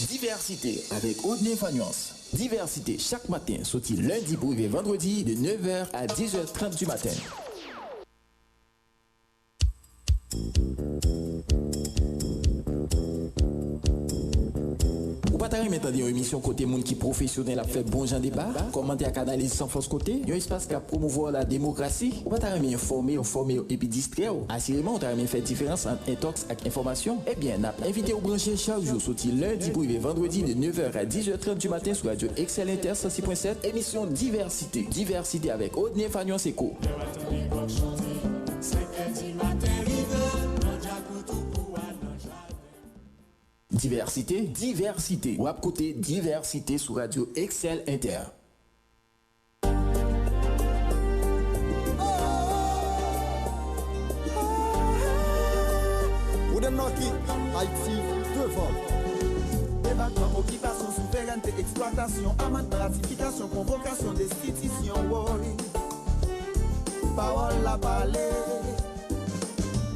Diversité avec Audney Fagnance. Diversité chaque matin, sorti lundi pour vendredi de 9h à 10h30 du matin. Ou pas t'arrêter maintenant une émission côté monde qui professionnel a fait bon genre débat, commenter à canaliser sans force côté, un espace qui a promouvoir la démocratie. Ou pas t'arrêter informer et puis distraire. Assurément, on t'arrêter faire différence entre intox et information. Eh bien, n'a invité au brancher chaque jour sorti lundi pour vendredi de 9h à 10h30 du matin sur Radio Excel Inter 106.7, émission Diversité. Diversité avec Audney Fagnance Eco. Diversité. Ou à côté diversité sur Radio Excel Inter. Haïti devant. Débattement, occupation, souveraineté, exploitation, amende, ratification, convocation, destitution, oui. Parole la parler.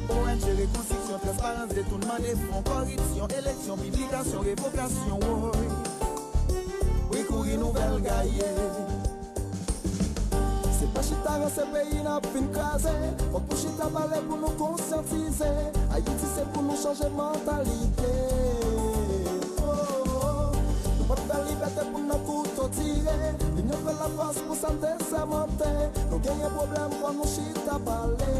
ONG, reconstruction, transparence, détournement des fonds, corruption, élection, publication, révocation, oui. Oui, courir nouvelle gaillée. C'est pas chita dans ce pays n'a fin crasé. Faut pour chita parler pour nous conscientiser. Haïti c'est pour nous changer mentalité. Nous pas de liberté pour nos couteaux tirés. L'union fait la force pour santé s'amonter. Nous gagnons problème pour nous chita parler.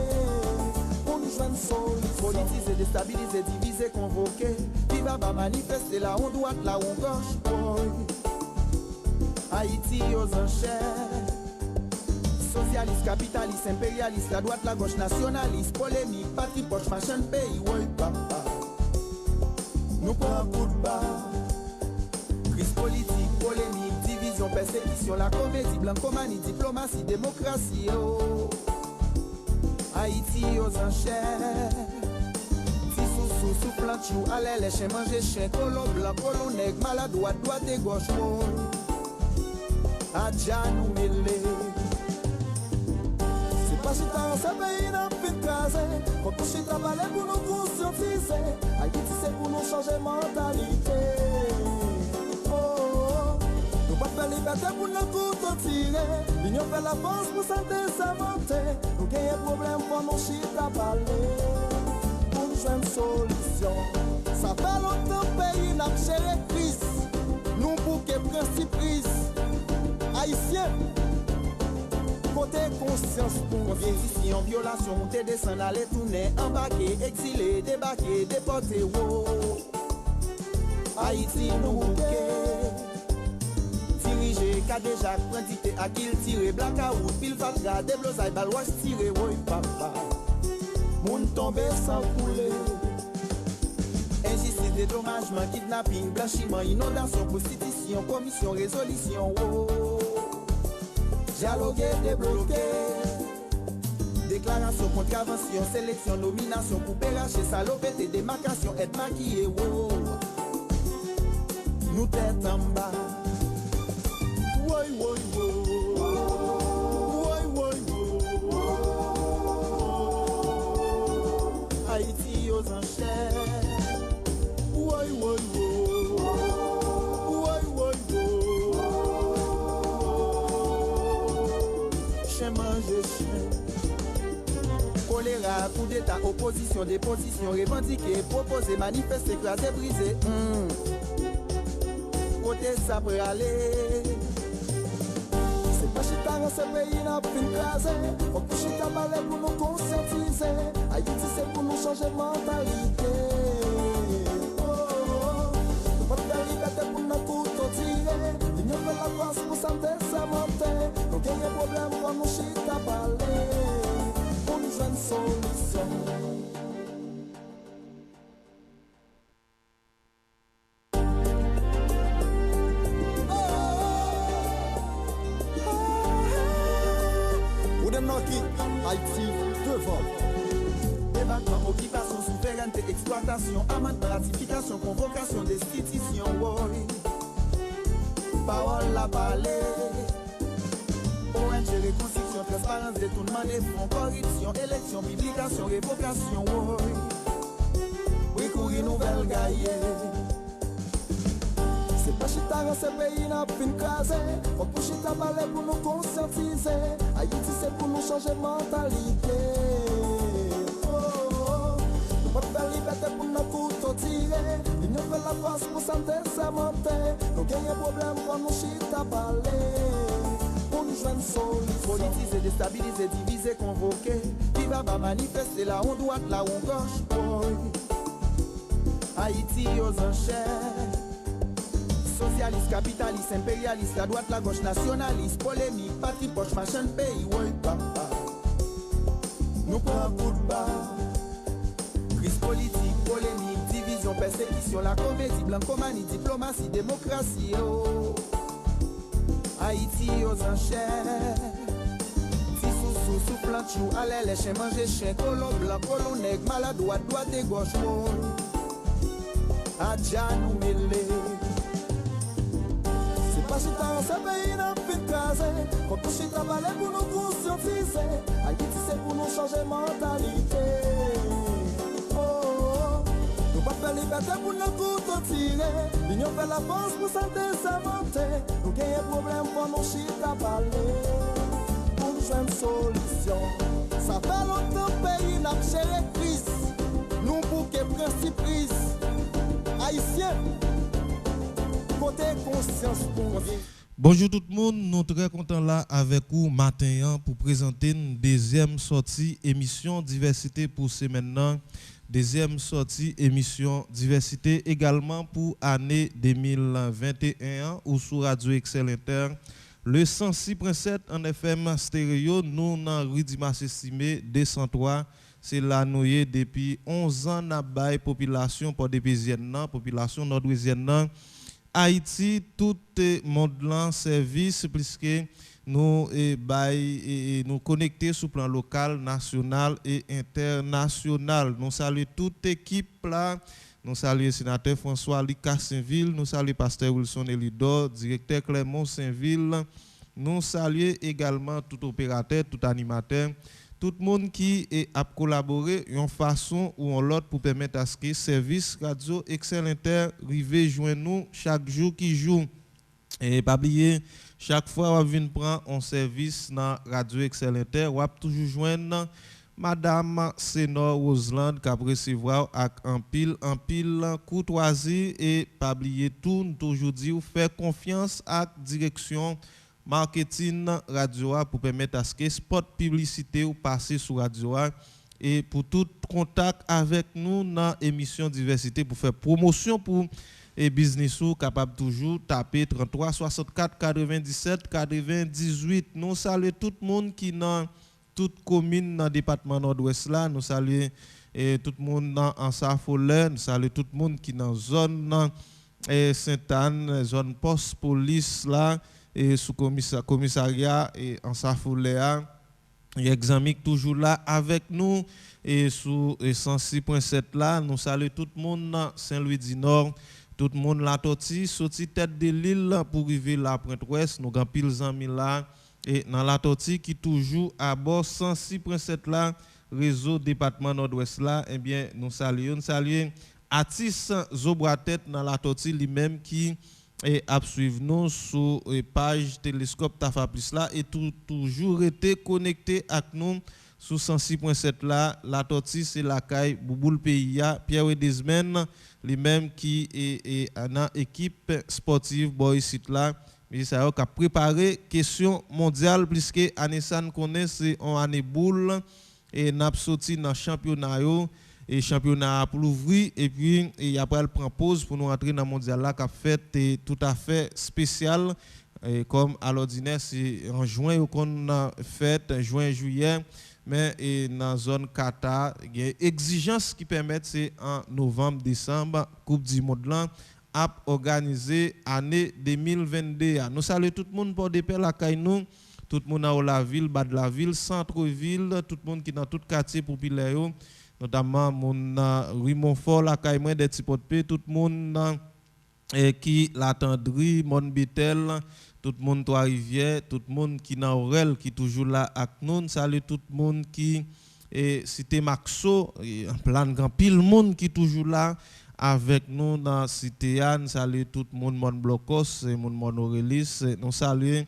Pour nous joindre solution. Politiser, déstabiliser, diviser, convoquer. Qui va manifester là on droite, là on gauche. Haïti aux enchères. Socialiste, capitaliste, impérialiste, la droite, la gauche, nationaliste, polémique, patrie, poche, machin, pays, oui, papa. Nous prenons un coup de barre. Crise politique, polémique, division, persécution, la comédie, blancomanie, diplomatie, démocratie, oh. Haïti aux enchères. Sous plant chou, allez, les chiens manger chien, colon blanc, colon nègre, maladroit, droite et gauche, oh. Adja nous mêler. Pas chita dans ce pays n'a plus crasé. Faut que chita parler pour nous conscientiser. Haïti c'est pour nous changer mentalité. Oh, nous pas faire liberté pour nous couteaux tirer. L'union fait la force pour santé s'amonter. Nous gagnons problème pour nous chita parler. Pour nous joindre solution. Ça fait longtemps pays n'a géré crise. Nous bouquet principe prise. Haïtiens. Côté conscience pour compétition, violation, monter, descendre, aller tourner, embarquer, exilé, débarquer, déporter, wow. Haïti nous bouquet. Diriger, cas déjà, prendité, à qui il tire, blackout, pile fatga, déblosaille, balouage tiré, oui, papa. Moun tombé sans couler. Injustice, dédommagement, kidnapping, blanchiment, inondation, prostitution, commission, résolution, wow. Dialoguer, débloquer. Déclaration, contravention, sélection, nomination, pour péracher, salopette, démarcation, être maquillé, wow. Nous tête en bas. Woy, woy, woy. Woy, woy, woy. Haïti aux enchères. Woy, woy, woy. Woy, woy, woy. Chien manger chien. Choléra, coup d'état, opposition, déposition, revendiquer, proposer, manifester, écraser, briser. Côté ça peut aller. C'est pas chita dans ce pays n'a plus crasé. Faut que chita parler pour nous conscientiser. Haïti c'est pour nous changer mentalité. Nous pas de liberté pour nos couteaux tirés. L'union fait la force pour santé s'amonter. Nous gagnons problème pour nous chita parler. Pour nous joindre solution. Haïti devant. Débattement, occupation, souveraineté, exploitation, amende, ratification, convocation, destitution, oui. Parole la parler. ONG, reconstruction, transparence, détournement des fonds, corruption, élection, publication, révocation, oui. Oui, courir nouvelle gaillée. ce pays n'a fin crasé. Faut pour chita parler pour nous conscientiser. Haïti c'est pour nous changer mentalité. Nous pas faire liberté pour nos couteaux tirés. L'union fait la force pour santé ça monter. Nous gagnons problème quand nous chita parler. Pour nous joindre solution. Politiser, déstabiliser, diviser, convoquer. Qui va manifester là on droite, là on gauche. Boy. Haïti aux enchères. Socialiste, capitaliste, impérialiste, la droite, la gauche, nationaliste, polémique, patrie, poche, machin, pays, ouais, papa. Nous prenons un coup de barre. Crise politique, polémique, division, persécution, la comédie, blancomanie, diplomatie, démocratie, oh. Haïti aux enchères. Si sous plante chou, allez les chiens manger chien, colon blanc, colon nègre, maladroit, droite et gauche, oh. Adja nous mêler. C'est pas chita, ce pays n'a plus de casé. Faut que chita parler pour nous conscientiser. Haïti c'est pour nous changer mentalité. Oh, nous pas faire liberté pour nos couteaux tirés. L'union fait la force pour santé ça monter. Nous gagnons problème pour nous chita parler. Pour nous joindre solution. Ça fait longtemps pays n'a géré crise. Nous bouquet principe prise. Haïtien, côté conscience pour vivre. Bonjour tout le monde, nous sommes très contents là avec vous matin pour présenter une deuxième sortie émission diversité pour ce maintenant. Deuxième sortie émission diversité également pour année 2021 ou sur Radio Excel Inter. Le 106.7 en FM stéréo, nous dans rue Dimas estimé 203. C'est là nous depuis 11 ans n'a bail population pour des population nord-ouisienne Haïti tout monde là service puisque nous nous connecter sur plan local, national et international. Nous saluons toute équipe là. Nous saluons le sénateur François Lucas Saint-Ville, nous saluons pasteur Wilson Elidor, directeur Clément Saint-Ville. Nous saluons également tout opérateur, tout animateur. Tout le monde qui a collaboré d'une façon ou en l'autre pour permettre à ce que service radio Excel Inter rive joindre nous chaque jour qui joue. Et pas oublier, chaque fois on vient prendre un service dans radio Excel Inter, on toujours joindre Madame Sénor Roseland qui a recevoir avec un pile courtoisie et pas oublier tout, toujours dire faire confiance à direction marketing radio pour permettre à ce que spot publicité ou passer sur radio et pour tout contact avec nous dans émission diversité pour faire promotion pour et business ou capable toujours taper 33 64 97 98. Nous saluons tout le monde qui dans toute commune dans le département nord-ouest là, nous saluons tout le monde dans Ansa-Follet, nous saluons tout le monde qui dans zone Sainte-Anne, zone poste police là et sous commissariat et en Safoulea, il examine toujours là avec nous et sous 106.7 là, nous saluons tout le monde dans Saint-Louis du Nord, tout le monde là sorti tête de l'île pour arriver là Pointe-Ouest, nous avons pile amis là et dans la Toti qui toujours à bord 106.7 là, réseau département Nord-Ouest là, eh bien nous saluons Atis Zobratet dans la Toti lui-même qui et à suivre nous sur page télescope Tafa Plus là et toujours été connecté avec nous sur 106.7 là. La Tortue c'est la caille Bouboule Pays Pierre Desmen lui-même qui est dans équipe sportive boy site là mais ça a préparé question mondiale puisque Anessan connaît c'est en année boule et n'a sorti dans championnat et championnat pour l'ouvrir et puis et après elle prend pause pour nous rentrer dans le mondial là qu'a fait tout à fait spécial comme à l'ordinaire c'est en juin qu'on a fait juin juillet mais dans la zone Qatar il y a exigence qui permettent c'est en novembre décembre Coupe du monde là à organiser année 2022. Nous saluons tout le monde pour des la caille nous tout le monde à la ville bas de la ville centre-ville tout le monde qui dans tout quartier populaire notamment mon rue Montfort la caille des petits potes tout le monde qui l'attendri mon Betel tout le monde Trois-Rivières tout le monde qui dans Aurel qui toujours là avec nous salut tout le monde qui cité Maxo en plan grand pile monde qui toujours là avec nous dans cité nous saluer tout le monde mon blocos et mon Aurélis nous saluer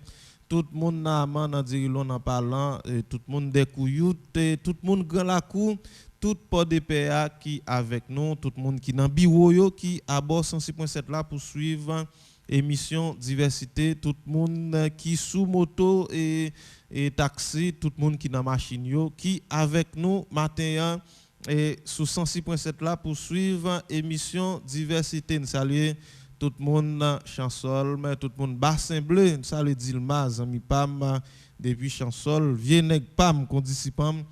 tout le monde dans Dirilon en parlant tout le monde des Couilloutes tout le monde grand la cour tout port de PA qui avec nous tout le monde qui dans bureau qui à bord 106.7 là pour suivre émission diversité tout le monde qui sous moto et taxi tout le monde qui dans machine yo qui avec nous matin et sous 106.7 là pour suivre émission diversité nous saluer tout le monde chansol mais tout le monde bassin bleu nous saluer Dilma ami Pam depuis chansol vieux nèg Pam qu'on dit Pam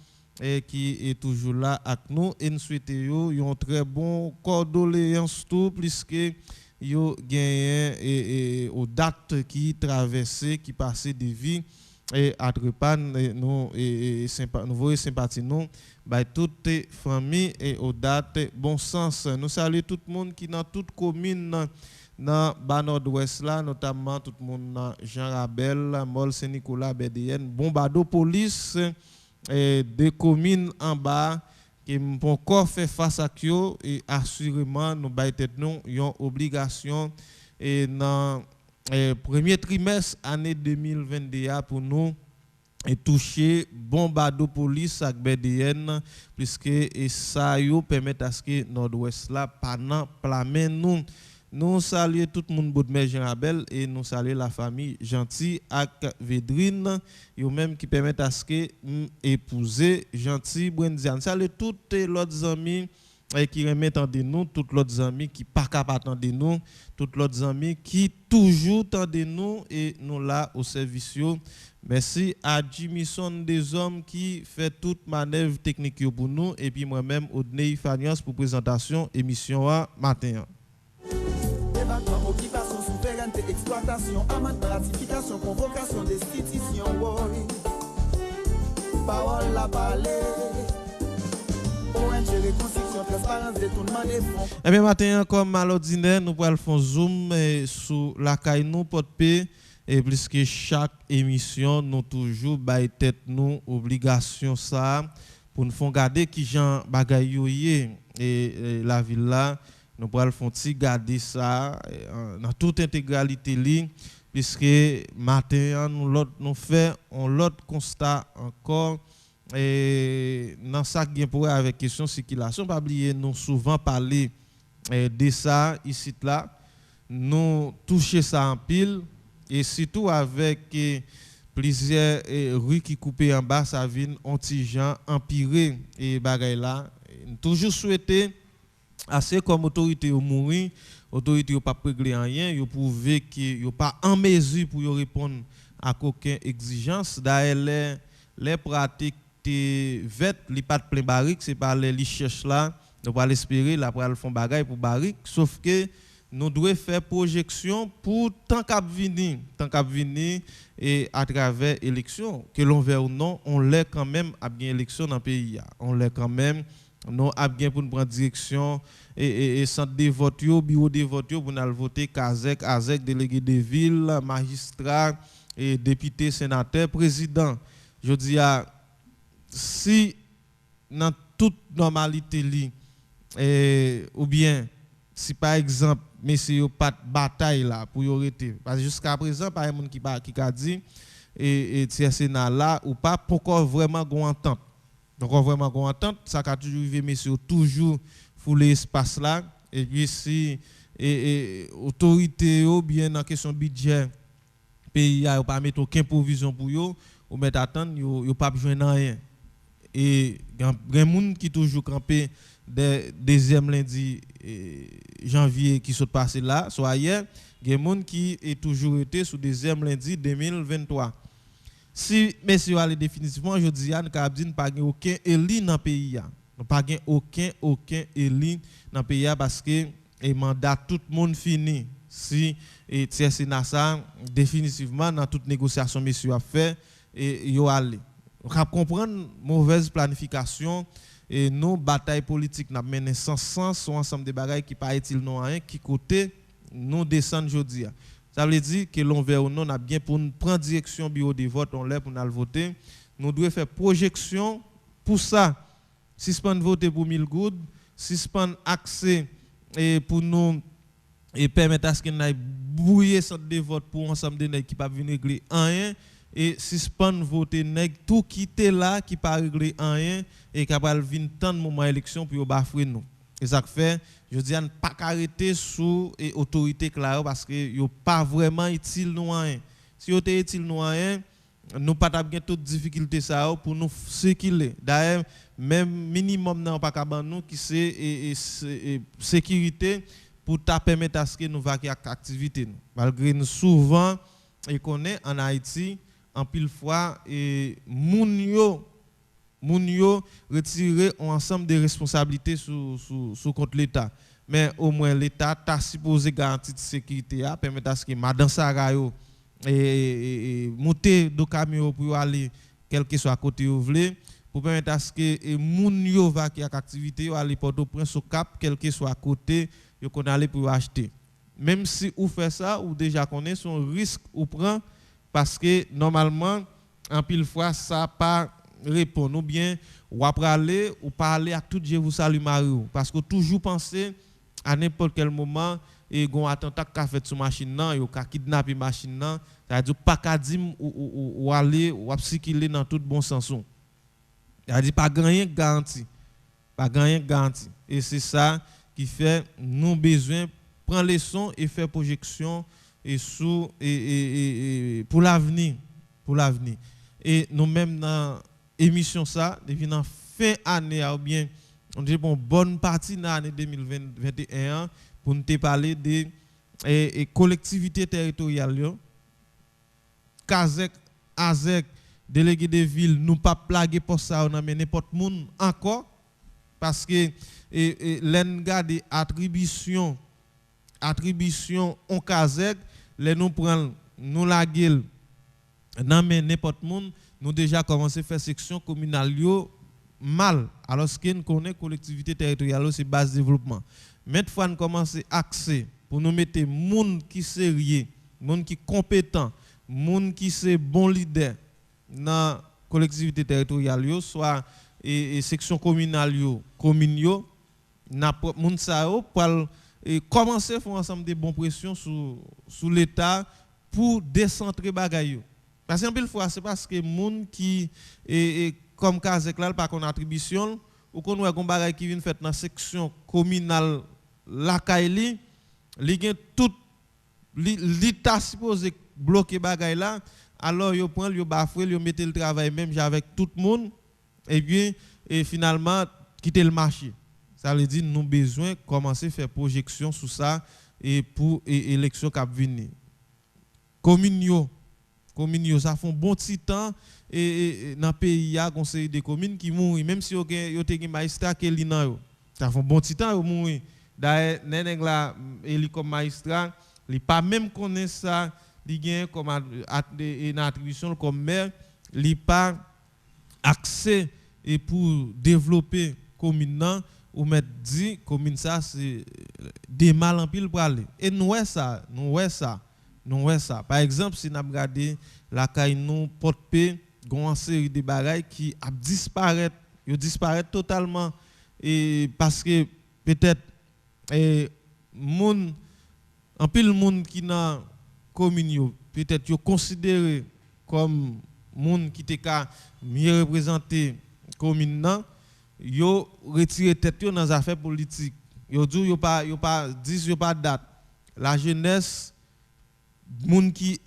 et qui est toujours là avec nous et nous souhaitons un très bon condoléances tout puisque yo gagné et aux dates qui traversaient qui passaient des vies et à Trepan nous et nous voyons sympathie nous by toutes les familles et aux dates bon sens nous saluons tout le monde qui dans toute commune dans bas nord-ouest là notamment tout le monde dans Jean Rabel Mol Saint-Nicolas BDN Bombado police et des communes en bas qui m'ont encore fait face à eux et assurément nous avons une obligation et dans le premier trimestre année 2022 pour nous et toucher bombardement police avec BDN puisque et ça permet à ce que nord-ouest là pendant plamer nous saluons tout le monde Baudemère Jean Rabel et nous saluons la famille Gentil avec Védrine et même qui permettent à ce que épouser Gentil Brendian. Saluons tous les autres amis qui remettent en nous, tous les autres amis qui pas capable attendre nous, tous les autres amis qui toujours attendent nous et nous là au service. Merci à Jimison des hommes qui fait toute manœuvre technique pour nous et puis moi-même Odney Fanias pour présentation émission à matin. Occupation, souveraineté, exploitation, amende, ratification, convocation, destitution, parole la parler, ONG, reconstruction, transparence, détournement des fonds. Eh bien, matin, comme à l'ordinaire, nous allons faire zoom sur la caille nous porte paix et puisque chaque émission, nous toujours bail tête nous obligation ça pour nous faire garder qui Jean bagaille et la ville là. Nous pourrons garder ça dans toute intégralité ligne puisque matin nous faisons l'autre constat encore et dans ça qui pour avec question circulation pas oublier nous souvent parler de ça ici là nous toucher ça en pile et surtout avec plusieurs rues qui coupées en bas ça vient anti-gens empirer et bagaille là toujours souhaiter assez comme autorité au mourir autorité au pas régler rien yo prouver que yo pas en mesure pour répondre à aucune exigence d'ailleurs les pratiques te vet li pas plein barrique c'est pas les cherche là nous pas l'espérer là pour le fond bagaille pour barrique sauf que nous devons faire projection pour tant qu'à venir et à travers élection que l'on veut ou non on l'est quand même à bien élection dans le pays on l'est quand même nous avons bien pour nous prendre direction et centre de vote, bureau de vote pour nous voter Kazek, Azek, délégué de ville, magistrat, et député, sénateur, président. Je dis si dans toute normalité ou bien si par exemple messieurs pas de bataille là pour y arrêter parce que jusqu'à présent pas un monde qui a dit et Sénat là ou pas pourquoi vraiment gon entente. Donc, on vraiment qu'on entente, ça a toujours vu, messieurs, toujours fouler l'espace là. Et puis, si autorité ou bien dans la question budget, pays n'a pas mettre aucune provision pour eux, ou mettre attendre, ils n'ont pas besoin de rien. Et il y a des gens qui toujours campé deuxième lundi janvier qui sont passés là, soit hier, il y a des gens qui ont toujours été sous deuxième lundi 2023. Si messieurs allez définitivement je dis nous avons pas aucun élu dans le pays nous pas aucun élu dans le pays parce que le mandat tout le monde fini si et Sénat ça définitivement dans toute négociation messieurs a fait et yo aller on va comprendre mauvaise planification et nos batailles politiques n'a mené sans sens sont ensemble de bagailles qui pas utile non rien qui côté nous descendre jodi. Ça veut dire que l'on veut ou non, on a bien pour nous prendre direction bureau de vote, on l'a pour nous voter. Nous devons faire projection pour ça. Suspendre voter pour 1000 gouttes, suspendre accès et pour nous et permettre à ce qu'on aille brouiller centre de vote pour ensemble de nèg qui pas venir régler rien et suspendre voter nèg tout quitter là qui pas régler rien et capable venir tant de moment élection pour bafouer nous. Et ça fait je dis à ne pas arrêter sous et autorité claire parce que yo pas vraiment utile nous rien. Si yo était utile nous rien, nous pas bien toute difficulté ça pour nous sécuriser. D'ailleurs même minimum nan pas ka ban nous qui c'est sécurité pour ta permettre à ce que nous vaquer à activité nous. Malgré nous souvent et connaît en Haïti en pile fois et moun yo retirer ensemble des responsabilités sous contre l'État. Mais au moins l'État t'a supposé garantir de sécurité à permettre à ce que madame Sarayo et monter do camion pour aller quel que soit côté où voulez pour permettre à ce que moun yo va qui a activité aller Port-au-Prince au Cap quel que soit côté yo qu'on aller pour acheter. Même si ou fait ça ou déjà connaît son risque ou prend parce que normalement en pile fois ça pas répondre ou bien ou après aller ou parler à tout Dieu vous salue Mario parce que toujours penser à n'importe quel moment et gon attentat qu'a fait sur machine nan yo ka kidnapper machine nan ça dit pas ka dire ou aller ou circuler dans tout bon sens ça dit pas gagner garantie et c'est ça qui fait nous besoin prendre leçon et faire projection et sous et pour l'avenir et nous même dans émission ça depuis dans fin année ou bien on dit bon bonne partie de l'année 2021 pour nous parler de collectivités territoriales Kazek Azek délégué de ville nous pas plaguer pour ça on a n'importe monde encore parce que l'enga des attribution on Kazek les nous prend nous la gueule non mais n'importe monde nous déjà commencé faire section communale mal alors ce qu'on connaît collectivité territoriale c'est base développement maintenant fois nous commencer axer pour nous mettre monde qui sérieux monde qui compétent monde qui c'est bon leader dans collectivité territoriale soit et section communale commune n'a monde ça pour commencer faire ensemble des bonnes pressions sous l'état pour décentrer bagaille parce que une fois c'est parce que monde qui comme Kazek là pas qu'on attribution ou qu'on a un bagay qui vient fait dans section communale la Kaili li gen tout l'état supposé bloquer bagay là alors yo prend yo bafoué yo mettre le travail même avec tout le monde et bien et finalement quitter le marché ça veut dire nous besoin commencer faire projection sur ça et pour élection qui venir commune ça font bon petit temps et dans pays il y a conseil des communes qui mourent même si yo te magistrat qui li nan yo ça font bon petit temps yo mourent d'ailleurs nèg là éli comme magistrat il pas même connaît ça li gain comme une attribution comme maire il pas accès et pour développer commune nan ou mettre dit commune ça c'est des mal en pile pour aller et nous ça par exemple si nous regardons la caille nous porte-paix gon série de bagailles qui a disparaître totalement et parce que peut-être moun en pile monde qui dans commune peut-être yo considéré comme monde qui te ka mieux représenter commune nan yo retirer tête yo dans affaires politiques yo dit yo pas date la jeunesse moun qui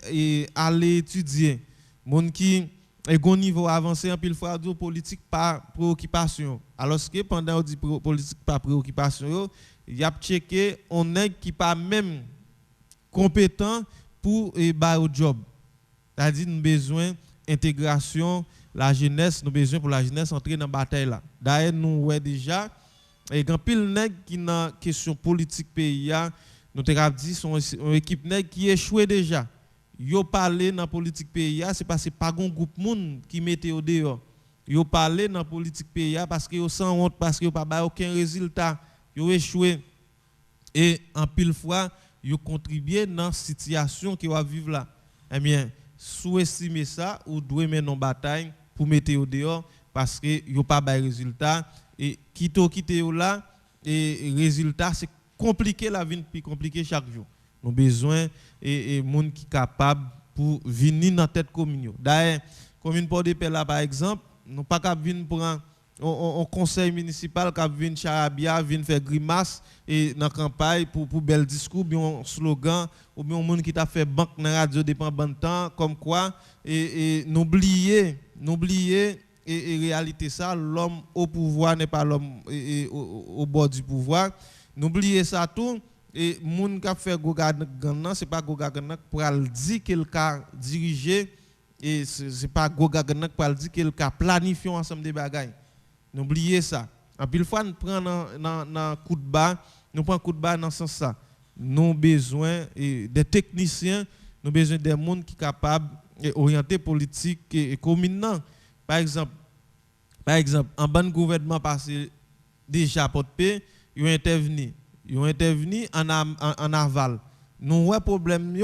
aller étudier moun qui est au niveau avancé en pile fois du politique pas préoccupation alors que pendant on dit politique pas préoccupation y a checké on est qui pas même compétent pour ba au job c'est-à-dire nous besoin intégration la jeunesse nous besoin pour la jeunesse entrer dans bataille là d'ailleurs nous ouais déjà et grand pile nèg qui dans question politique pays a nous te dit son équipe nèg qui échoué déjà yo parler dans politique pays c'est parce que pas gon groupe monde qui mettait au dehors yo parler dans politique pays parce que yo sans honte parce que yo pas ba aucun résultat yo échoué et en pile fois yo contribuer dans situation qui va vivre là eh bien sous-estimer ça ou doit mener une bataille pour mettre au dehors parce que yo pas ba résultat et quitter là et résultat c'est compliqué, la vie plus compliquée chaque jour. Nous avons besoin de monde qui capable pour venir dans tête commune. D'ailleurs, commune Port-de-Paix là par exemple, nous pas capable venir pour un conseil municipal qui vient charabia, vient faire grimace et dans campagne pour bel discours, bien un slogan ou bien un monde qui t'a fait banque dans radio dépend bon temps comme quoi et n'oublier et réalité ça, l'homme au pouvoir n'est pas l'homme au bord du pouvoir. N'oubliez ça tout et moun qui a fait Goga-Gan, c'est pas Goga-Gan pour dire qu'il a dirigé et c'est pas Goga-Gan pour dire qu'il a planifié ensemble des bagages. N'oubliez ça. En pile fois nous prend dans coup de bas, nous prend coup de bas dans ce sens ça. Nous avons besoin des techniciens, nous avons besoin des gens qui sont capables d'orienter politique et commune. Par exemple, en bon gouvernement passé déjà Port-de-Paix, ils ont intervenu en aval. Nous avons problème il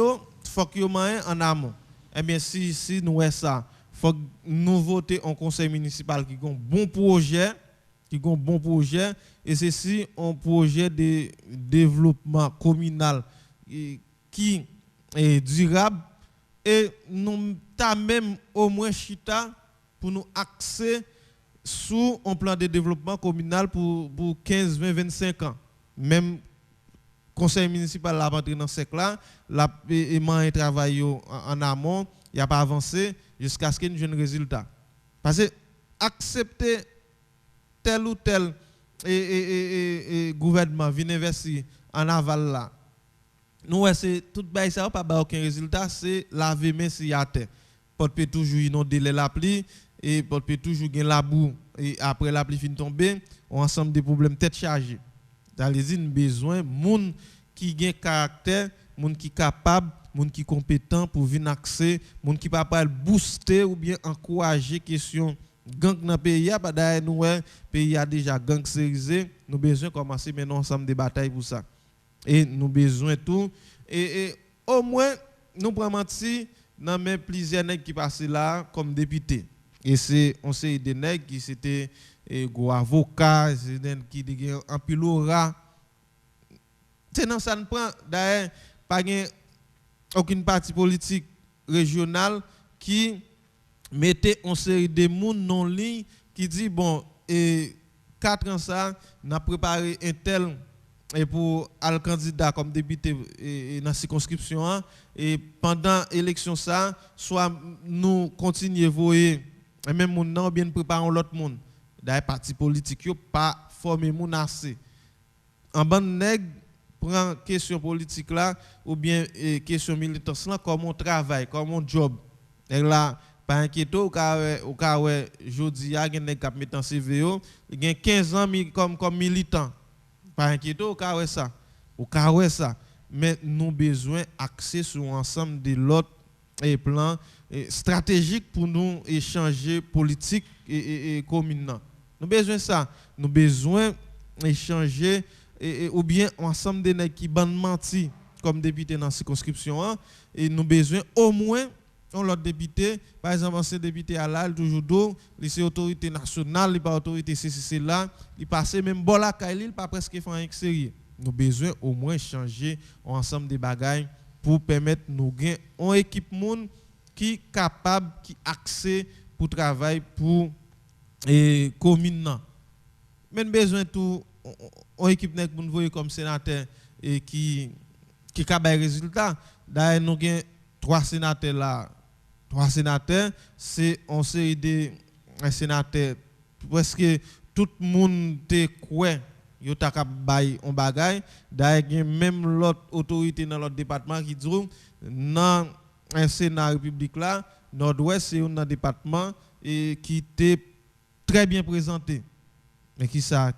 faut que nous en amont. Eh bien si nous avons ça, il faut que nous voter en conseil municipal qui a un bon projet, et ceci un projet de développement communal qui est durable et nous avons même au moins chita pour nous axer sur un plan de développement communal pour 15, 20, 25 ans. Même conseil municipal a entré dans ce là, il travaille en amont, il n'a pas avancé jusqu'à ce qu'il y ait un résultat. Parce que accepter tel ou tel gouvernement vient investir en aval là, nous c'est tout ça pas aucun résultat, c'est laver main si à terre. Peut toujours inonder la pluie et peut toujours gain la boue et après la pluie fin tomber, on ensemble des problèmes tête chargée. Dans les besoin monde qui gain caractère, monde qui capable, monde qui compétent pour venir accès, monde qui pas booster ou bien encourager question gang dans pays a d'ailleurs nous pays a déjà gangsterisé, nous besoin commencer maintenant ensemble des batailles pour ça. Et nous besoin tout et au moins nous prenons menti dans même plusieurs nèg qui passaient là comme député. Et c'est on sait des nèg qui c'était gros avocat, c'est qui ont un pilorat. C'est dans ça ne prend d'ailleurs pas aucune parti politique régional qui mettait une série de monde non ligne qui dit bon et 4 ans ça n'a préparé un tel et pour le candidat comme député dans la circonscription et pendant l'élection ça soit nous continuer voyer et même moun nan bien préparer l'autre monde d'ailleurs parti politique yo pas former moun assez en ban nèg prend question politique là ou bien question militance là comme on travaille comme on job et là pas inquiété au cas jodi a gen nèg k'ap mettre en CV yo gen 15 ans comme militant pas inquiété au cas ça mais nous besoin axer sur ensemble de l'autre plan stratégique pour nous échanger politique et commune. Nous besoin ça, nous besoin échanger ou bien ensemble de nèg qui ban menti comme député dans circonscription et nous besoin au moins l'autre député par exemple ancien député à là toujours do lycée autorité nationale il pas autorité CCC là il passait même bon la il pas presque faire un sérieux. Nous besoin au moins changer ensemble des bagages pour permettre nous gain une équipe monde qui capable qui accès pour travail pour commune. Même besoin tout une équipe nèg pour voyer comme sénateur et qui capable résultat. D'ailleurs nous gain 3 sénateurs là. 3 sénateurs, c'est on série de sénateurs presque tout le monde te quoi yo ta k'ap bay on bagay d'ailleurs même l'autre autorité dans l'autre département qui dit dans un sénat république là nord-ouest c'est un département et qui était très bien présenté mais qui ça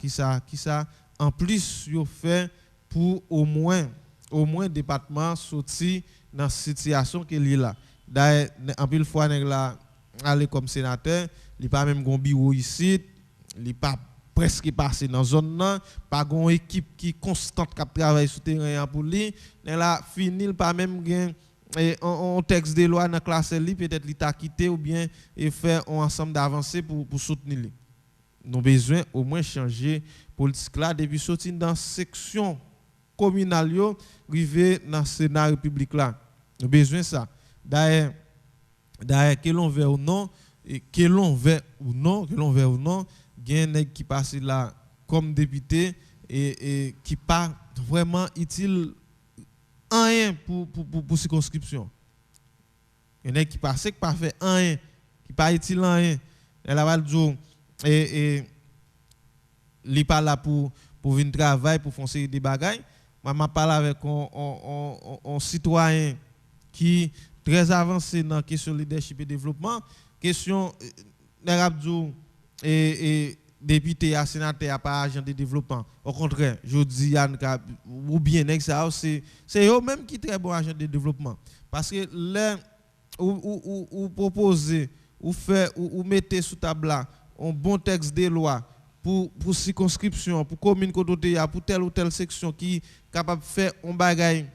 en plus yo fait pour au moins département sorti dans situation qu'il est là. D'ailleurs en pile fois nèg la aller comme sénateur, il pas même gon bureau ici, il pas presque passé dans zone là, pas gon équipe qui constante qui travaille sur terrain pour lui, là fini pas même gain un texte de loi dans classe li peut-être il t'a quitté ou bien et faire un ensemble d'avancées pour soutenir lui. Nous besoin au moins changer politique là depuis sortir dans section communal yo rivé dans Sénat République là. Nous besoin ça. D'ailleurs que l'on veut ou non, que l'on veut ou non, il y a un nèg qui passe là comme député et qui pas vraiment utile rien pour circonscription. Il y a un nèg qui passe qui pas fait rien, qui pas utile rien. Elle va dire et il pas là pour venir travailler pour faire des bagages. Moi m'a parlé avec un citoyen qui très avancé dans la question leadership et développement, question et député à sénateur à pas agent de développement. Au contraire, je dis ou bien c'est eux même qui très bon agent de développement parce que là ou proposer ou faire ou mettez sous table là un bon texte de loi pour circonscription, pour commune côté pour telle ou telle section qui capable de faire un bagage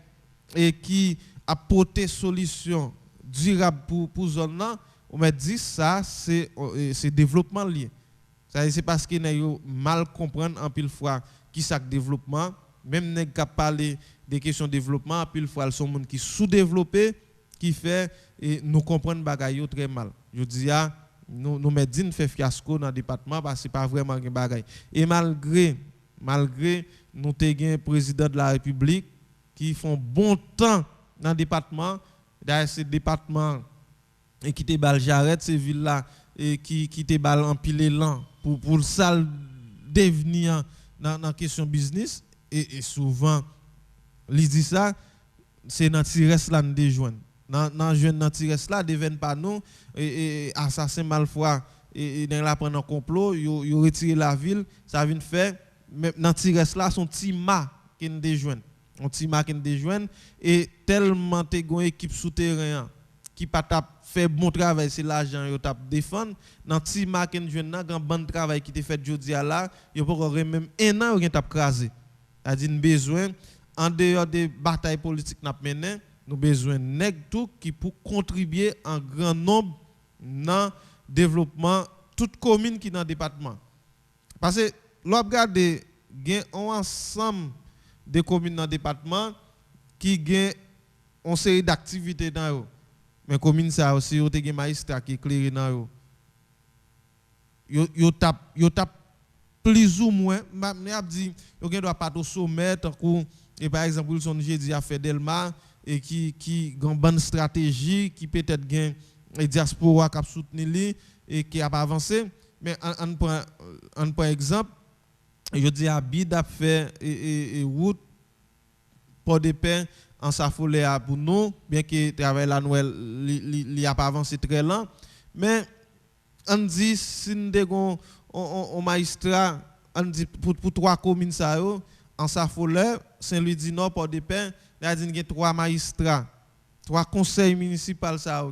et qui apporter solution durable pour zone là, on m'a dit ça c'est développement lié. Ça c'est parce que nous mal comprendre en pile fois qui ça développement, même nèg qui parler des questions de développement en pile fois ils sont monde qui sous-développé qui fait et nous comprendre bagaille très mal. Je dis nous Medine fait fiasco dans le département parce que c'est pas vraiment un bagage. Et malgré nous avons un président de la République qui font bon temps dans le département, d'ailleurs ce département et qui te bal Jarret ces villes là et qui te bal en pile élan pour le sale devenir dans question business et souvent il dit ça c'est dans Tires là nous déjoindre. Dans jeune dans Tires là deviennent pas nous et assassin malfoi et dans la prendre en complot yo retirer la ville ça vient faire même dans Tires là son petit ma qui nous déjoindre on petit ma qui nous déjoindre et tellement te gon équipe souterrain qui pas t'a fait bon travail c'est l'argent yo t'a défendre dans petit ma qui nous joindre dans bon travail qui te fait jodi à là yo pas même un an yo t'a crasé c'est-à-dire besoin en dehors des batailles politiques n'a mené nous besoin nèg tout qui pour contribuer en grand nombre dans développement toute commune qui dans le département parce que l'on regarde gain un ensemble de communes dans le département qui gain une série d'activités dans eux mais commune ça aussi yo te gain magistrat qui éclairé dans yo tap plus ou moins m'a dit yo gain doit pas au sommet et par exemple ils sont jeudi à faire Delma et qui ont une bonne stratégie, qui peut-être gagne et diaspora qui a soutenu et qui a pas avancé. Mais on prend exemple, je dis à Bid a fait et route pour des pains en Safolé pour nous, bien que le travail la Noël il a pas avancé très lent. Mais on dit si nous avons un magistrat, on dit pour 3 communes ça en Safolé, Saint-Louis du Nord, pour des pains. Il y a 3 magistrats, 3 conseils municipaux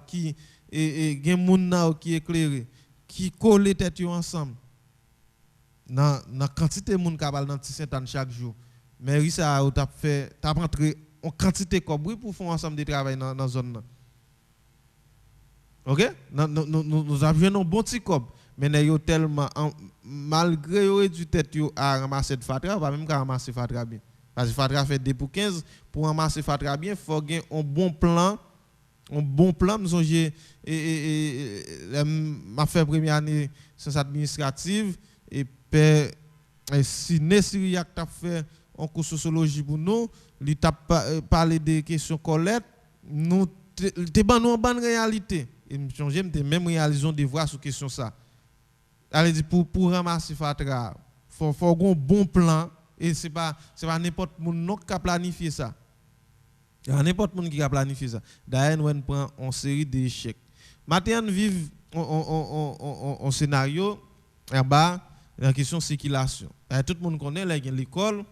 qui gen moun qui éclairé, qui collent tête ensemble. Dans quantité de moun capable dans Saint-Anne chaque jour. Mais ça t'a fait t'a rentré en quantité cobri pour faire ensemble de travail dans zone là. OK? Nous avons un bon petit cob, mais nous tellement malgré yo du tête yo à ramasser de fatra, pas même ramasser fatra bien. Parce que Fatra fait 2 pour 15 pour ramasser Fatra bien, il faut avoir un bon plan. Nous avons m'a fait première année sciences administratives et si Nessiriak t'a fait un cours sociologie pour nous, il t'a parlé des questions collecte, nous t'es ban nous en bonne réalité. Et me changer même réalisation des voix sur question ça. Allez dit pour ramasser Fatra, faut un bon plan. Et c'est pas n'importe qui a planifié ça. Il y a n'importe qui a planifié ça. D'ailleurs, on prend une série d'échecs. Maintenant, on vit un scénario là-bas, la question de circulation. Tout le monde connaît l'école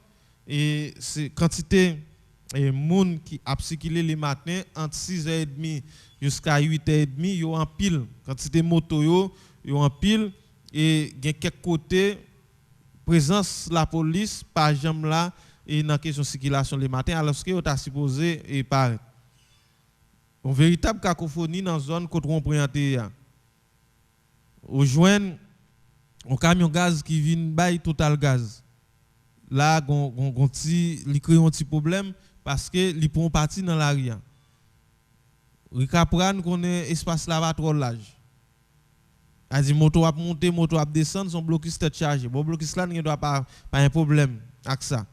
et c'est quantité de monde qui a circulé les matins entre 6h30 jusqu'à 8h30, yo en pile. Quantité de moto yo en pile et il y a quelques côtés présence la police par exemple là et dans question de circulation les matins alors que on t'a supposé et paraître une véritable cacophonie dans zone côté on présenté au joindre un camion gaz qui vient bail total gaz là il crée un petit problème parce que il prend parti dans l'arrière. Ricapran connaît espace là pas trop large. A dit moto a monter, moto a descendre, son blocus tête chargé. Bon blocus là ne doit pas un problème avec ça.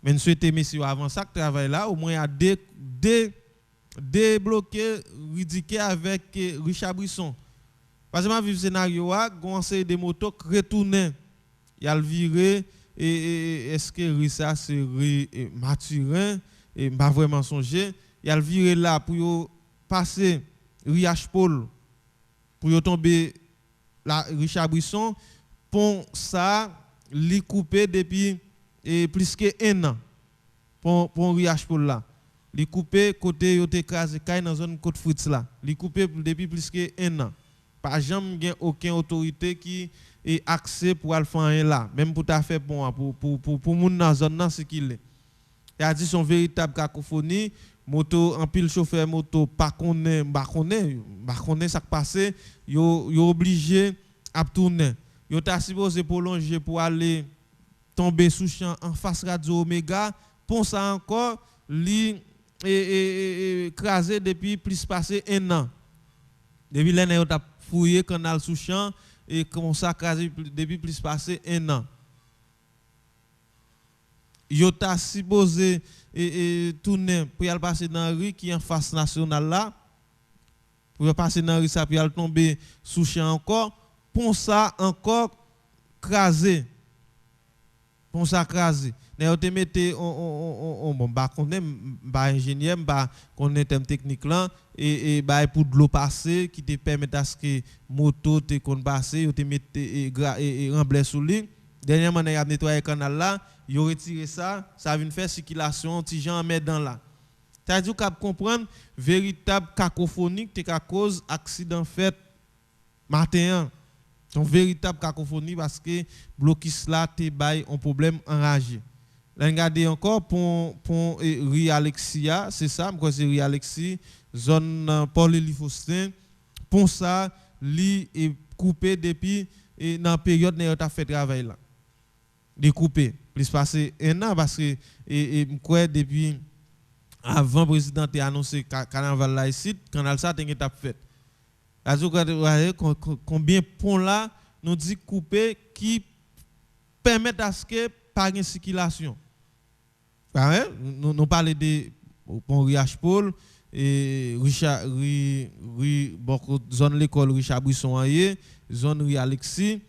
Mais nous souhaitons messieurs avant ça que travail là au moins à débloquer ridiquer avec Richard Brisson. Parce que ma vu scénario a commencé des motos retourner. Il a le viré et est-ce que Rissa c'est Mathurin et pas vraiment songer, il a le viré là pour passer Riach Paul pour tomber la Richard Brisson pont ça li coupé depuis plus que 1 an pour Riach Paul là li coupé côté yo écrasé kay dans zone côte Fritz là li coupé depuis plus que 1 an pas jamais gen aucune autorité qui est accès pour al faire là même pour ta faire bon pour moun dans zone là c'est qu'il est il a dit son véritable cacophonie moto en pile chauffeur moto pas connaît ça qui passé yo obligé à tourner yo ta supposé prolonger pour aller tomber sous champ en face radio Omega pour ça encore li écrasé depuis plus passé 1 an depuis l'année yo t'a fouillé canal sous champ et comme ça écrasé depuis plus passé 1 an yo t'a supposé tourner pour y aller passer dans la rue qui est en face nationale là pour passer dans la rue ça puis aller tomber sous champ encore pour ça encore crasé pour ça crasé mais on te mettait bon bah connaît bah ingénieur bah connaît thème technique là et bah pour de l'eau passer qui te permet à ce que moto te kon passer on te mettait et remblai sous lui dernièrement on a nettoyé canal là yo retiré ça vient faire circulation petit gens mettre dans là c'est-à-dire qu'on comprendre véritable cacophonie qui a cause accident fait matin son véritable cacophonie parce que blocus là te bail un problème enragé regardez encore pour Ri Alexia c'est ça moi c'est Ri Alexis zone Paul Elifostin pour ça li est coupé depuis dans période où on a fait travail là découpé plus passé 1 an parce que quoi depuis avant le président a annoncé carnaval là ici canal ça t'es étape fait combien pont là nous dit couper qui permettent à ce que pas de circulation nous parler de pont Riach Paul et Richard zone l'école Richard Brisson zone Ri Alexis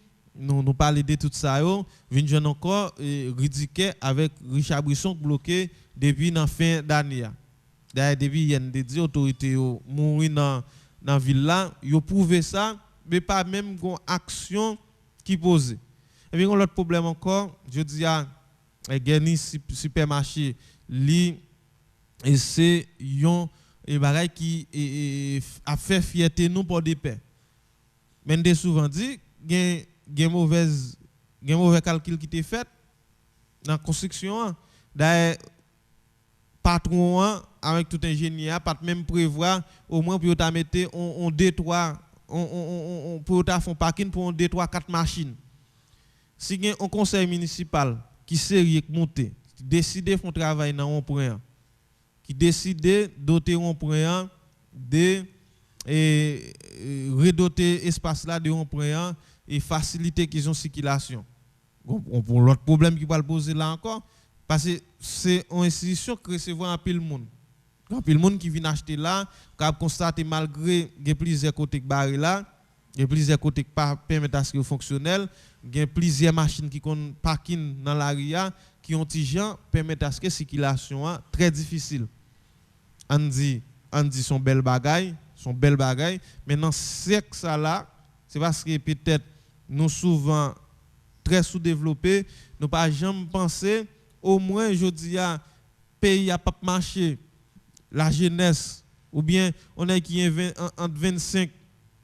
nous parler de tout ça yo vinn encore ridicule avec Richard Brisson bloqué depuis la fin d'année d'ailleurs depuis il y a des autorités mourir dans ville là yo prouvé ça mais pas même gon action qui pose et puis l'autre problème encore je dis à gagner supermarché li et c'est yon et bagay qui a fait fierté nous pour des paix mais souvent dit gen mauvais calcul qui était fait dans la construction d'ailleurs patron avec tout ingénieur pas même prévoir au moins pour ta mettre on D3 on pour ta fond parking pour on D3 4 machines si gen un conseil municipal qui sérieux monter décider font travail dans un point qui décider doter un point de redoter espace là de un point et faciliter qu'ils ont circulation. Pour l'autre problème qui va le poser là encore, parce que c'est une institution qui recevoir un pile monde. Un pile monde qui vient acheter là, qui a constaté malgré qu'il y a plusieurs côtés barrés là, il y a plusieurs côtés qui ne permettent à ce que fonctionnel, il y a plusieurs machines qui ont parking dans l'area, qui ont des gens permettent à ce que la circulation soit très difficile. On dit son bel bagaille, maintenant c'est que ça là, c'est parce que peut-être nous souvent très sous-développés, nous pas jamais pensé au moins je dis à pays a pas marché la jeunesse ou bien on est qui entre 25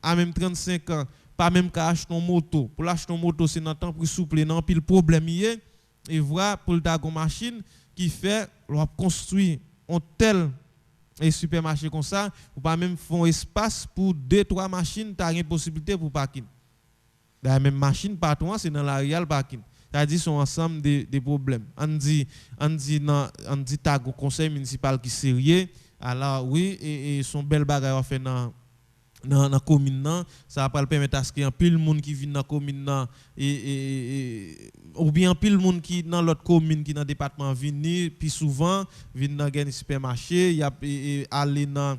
à même 35 ans pas même qu'à acheter une moto pour l'acheter une moto c'est dans temps plus souple non pile problème hier et voir pour le machine qui fait on construire un tel et supermarché comme ça ou pas même font espace pour 2-3 machines tu as une possibilité pour parking. La même machine partout c'est dans l'aréal parking. c'est-à-dire son ensemble des problèmes. On dit t'as un conseil municipal qui sérieux, alors oui, et son bel bagage à faire dans la commune, ça va permettre à ce qu'il y ait un pile monde qui vient dans la commune ou bien un pile monde qui dans l'autre commune qui dans le département vient puis souvent vient dans un supermarché, il y a aller dans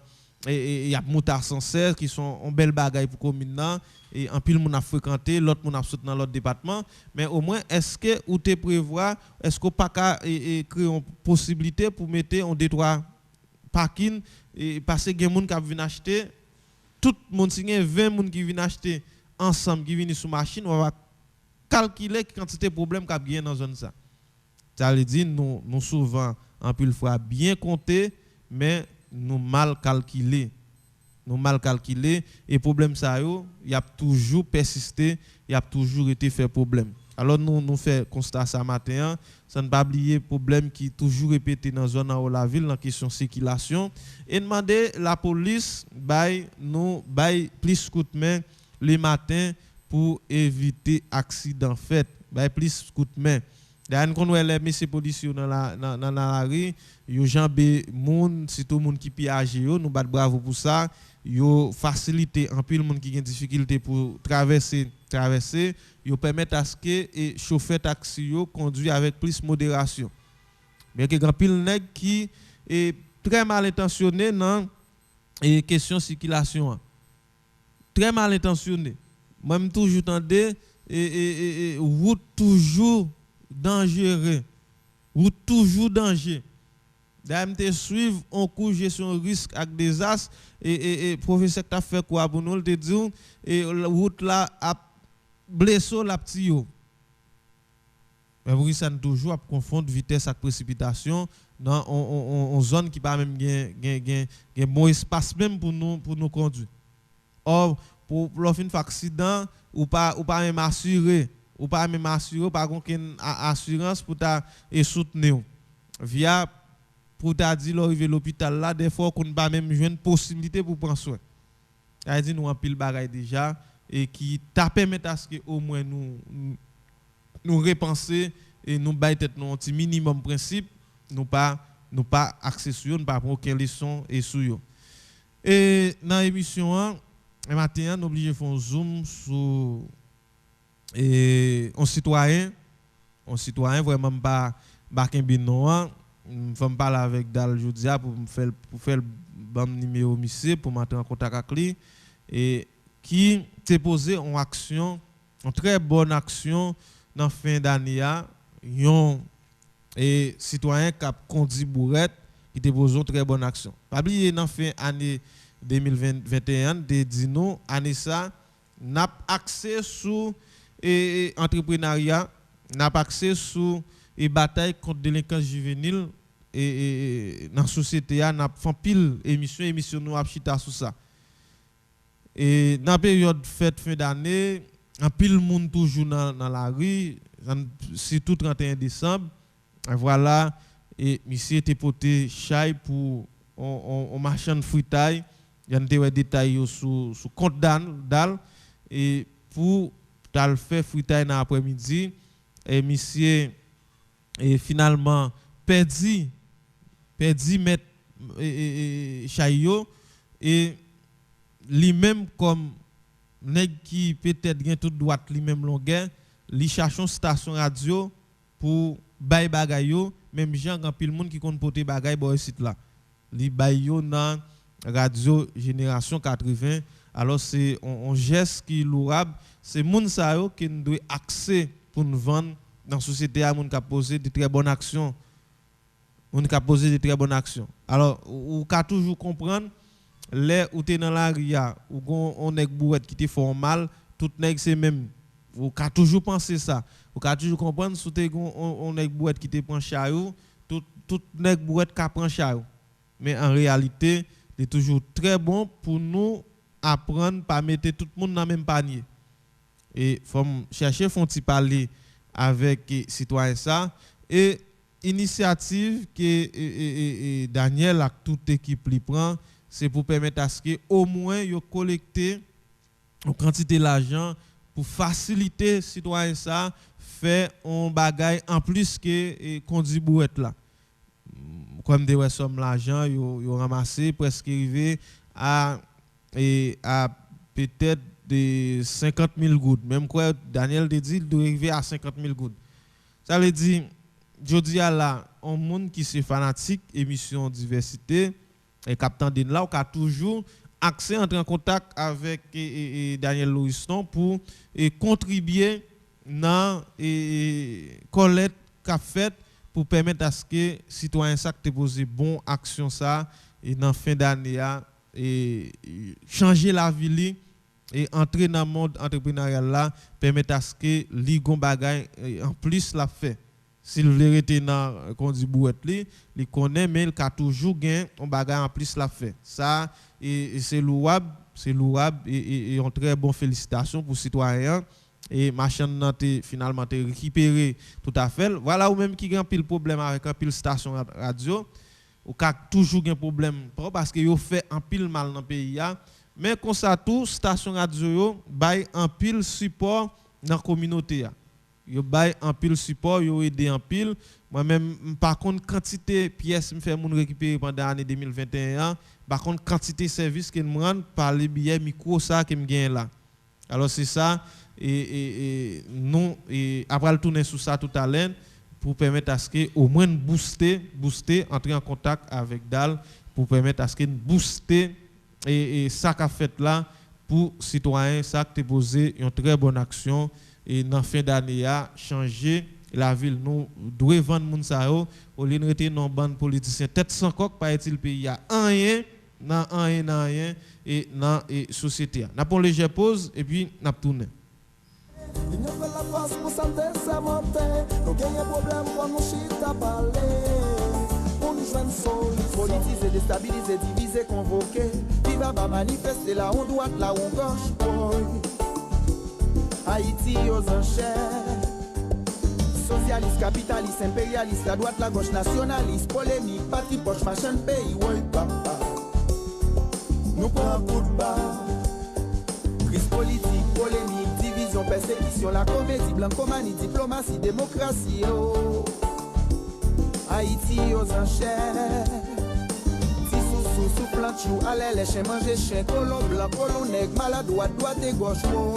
il y a moutard sincère qui sont un bel bagage pour commune et un pile monde a fréquenté, l'autre monde a sauté dans l'autre département, mais au moins est-ce que ou te prévoit est-ce qu'on pas créer une possibilité pour mettre en deux-trois parking et parce que il y a monde qui vient acheter tout le monde signe 20 personnes qui viennent acheter ensemble qui viennent sur machine, on va calculer la quantité de problèmes qu'il y a dans la zone ça. Ça veut dire nous souvent en pile fois bien compter mais nous mal calculer. Nous mal calculer et problème ça il y a toujours persisté, il y a toujours été fait problème. Alors nous fait constat ça matin, ça ne pas oublier problème qui toujours répété dans zone de la ville dans question circulation et demander la police bail plus coup de main les matins pour éviter accident fait, bail plus coup de main. D'ailleurs quand on les messieurs policiers dans la rue, yo jambé monde, c'est tout monde qui piage yo, nous bat bravo pour ça. Yo facilité en pile monde qui a difficulté pour traverser yo permettent à ce que et chauffeur taxi yo conduit avec plus modération. Mais que grand pile nèg qui est très mal intentionné dans et question circulation. Très mal intentionné. Même toujours tendé et route toujours dangereux. Route toujours danger. D'ailleurs, suivre on cours gestion risque avec désastre et professeur t'a fait quoi pour nous te dire et la route là a blessé la petit yo. Mais oui ça toujours à confondre vitesse avec précipitation dans en zone qui pas même gain bon espace même pour nous conduire. Or pour l'offre accident ou pas même assuré par aucune assurance pour ta et soutenir via pour ta dit l'arrivée l'hôpital là des fois qu'on pas même joindre possibilité pour prendre soin. Ça dit nous en pile bagaille déjà et qui t'a permettre à ce que au moins nous repenser et nous bailler tête nous un petit minimum principe nous pas axer sur nous pas prendre aucune leçon et sur yo. Et dans l'émission un matin nous obligé faire zoom sur et un citoyen vraiment pas Kembino je vais parler avec Dal Joudia pour faire le numéro monsieur pour m'entrer en contact avec lui et qui s'est posé en action, une très bonne action dans fin d'année un citoyen qui a conduit bourrette qui t'a posé une très bonne action. Pas oublier dans fin année 2021 de dit nous année ça n'a accès sur entrepreneuriat, n'a accès sur et bataille contre délinquance juvénile et dans la société a n'a fait pile émission nous a chita sur ça et dans période fête fin d'année en pile monde toujours dans la rue surtout 31 décembre voilà et monsieur était porté chai pour on marchand de fritaille il y a des détails sur compte d'al et pour t'al faire fritaille dans l'après-midi et monsieur et finalement perdu mettre chayo et lui-même comme nèg qui peut-être gain toute droite lui-même longueur li cherche une station radio pour bay bagay yo même gens grand pile monde qui compte porter bagay boy site là li bay yo dans radio génération 80 alors c'est un geste qui louable c'est moun sa yo qui doit accès pour nous vendre dans la société a moun ka poser de très bonnes actions alors ou ka toujours comprendre les ou t'es dans la ria ou on nèg bourette qui te font mal tout nèg c'est même ou ka toujours penser ça ou ka toujours comprendre sous t'es on nèg bourette qui te prend chayou tout nèg bourette ka prend chayou mais en réalité c'est toujours très bon pour nous apprendre pas mettre tout le monde dans même panier et faut chercher font parler avec citoyen ça et initiative que Daniel et toute équipe li prend c'est pour permettre à ce que au moins yo collecter une quantité d'argent pour faciliter citoyen ça fait un bagage en plus que contribuette là. Comme des sommes l'argent yo ramassé presque arrivé à peut-être de 50 000 gouttes. Même quoi Daniel te dit il doit arriver à 50 000 gouttes. Ça veut dire jodi a là un monde qui c'est fanatique émission diversité et capitaine de là qui a toujours accès entrer en contact avec Daniel Louiston pour contribuer dans collecte qu'a fait pour permettre à ce que citoyens ça te poser bon action ça et dans fin d'année et changer la vie et entrer dans le monde entrepreneurial là permettre à ce que li gon bagay en plus la fait. S'il veut rester dans conduit bouette li connaît mais il a toujours gain un bagay en plus la fait. Ça et c'est louable et une très bonne félicitation pour citoyens et machin nan finalement récupéré tout à fait. Voilà ou même qui gagne pile problème avec un pile station radio ou ka toujours un problème parce que yo fait un pile mal dans pays a mais comme ça tout station radio yo bay un pile support dans communauté a. Yo bay en pile support, yo aidé en pile. Moi même par contre quantité pièces me fait moun récupérer pendant l'année 2021, par contre quantité service que me rend par les billets micro ça que me gagne là. Alors c'est ça et nous et après le tourner sur ça tout à l'heure pour permettre à ce que au moins booster entrer en contact avec DAL pour permettre à ce que booster et ça qu'a fait là pour citoyens ça que posé une très bonne action et dans fin d'année a changer la ville nous doit vendre moun sa yo au lieu de rester non bande politicien tête sans coque pas est-il pays a rien et dans société n'a pas léger pause et puis n'a tourner. Il n'y a pas la place pour santé sa monter. Nous gagnons problème pour nous chita parler. Pour nous joindre solide. Politiser, déstabiliser, diviser, convoquer. Qui va manifester là on droite, là on gauche. Boy. Haïti aux enchères. Socialiste, capitaliste, impérialiste, la droite, la gauche, nationaliste, polémique, parti poche, machin pays, ouais, papa. Nous prenons un coup de barre. Crise politique, polémique, division, persécution, la comédie, blancomanie, diplomatie, démocratie, oh. Haïti aux enchères. Si sous planchou, allez les chiens manger chien, colon blanc, colon nègre, maladroit, droite et gauche, oh.